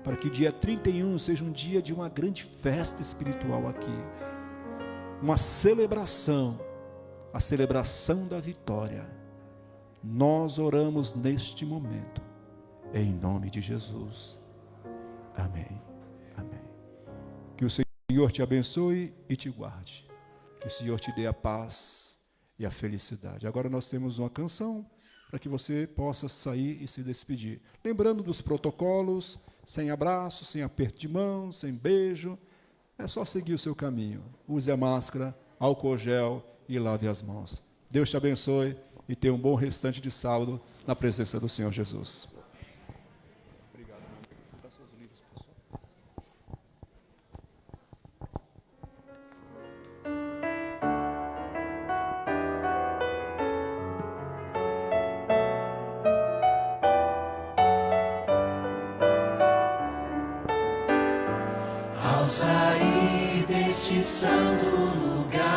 Para que o dia 31 seja um dia de uma grande festa espiritual aqui. Uma celebração. A celebração da vitória. Nós oramos neste momento. Em nome de Jesus. Amém. Amém. Que o Senhor te abençoe e te guarde. Que o Senhor te dê a paz e a felicidade. Agora nós temos uma canção para que você possa sair e se despedir. Lembrando dos protocolos, sem abraço, sem aperto de mão, sem beijo. É só seguir o seu caminho. Use a máscara, álcool gel e lave as mãos. Deus te abençoe e tenha um bom restante de sábado na presença do Senhor Jesus. Obrigado, meu amigo. Você dá seus livros, pessoal. Ao sair deste santo lugar,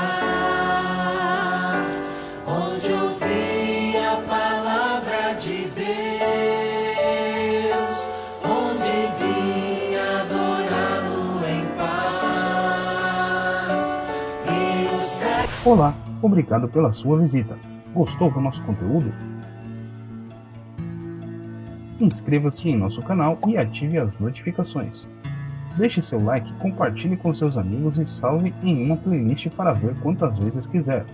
onde ouvi a palavra de Deus, onde vim adorá-lo em paz, e o céu... Olá, obrigado pela sua visita. Gostou do nosso conteúdo? Inscreva-se em nosso canal e ative as notificações. Deixe seu like, compartilhe com seus amigos e salve em uma playlist para ver quantas vezes quiser.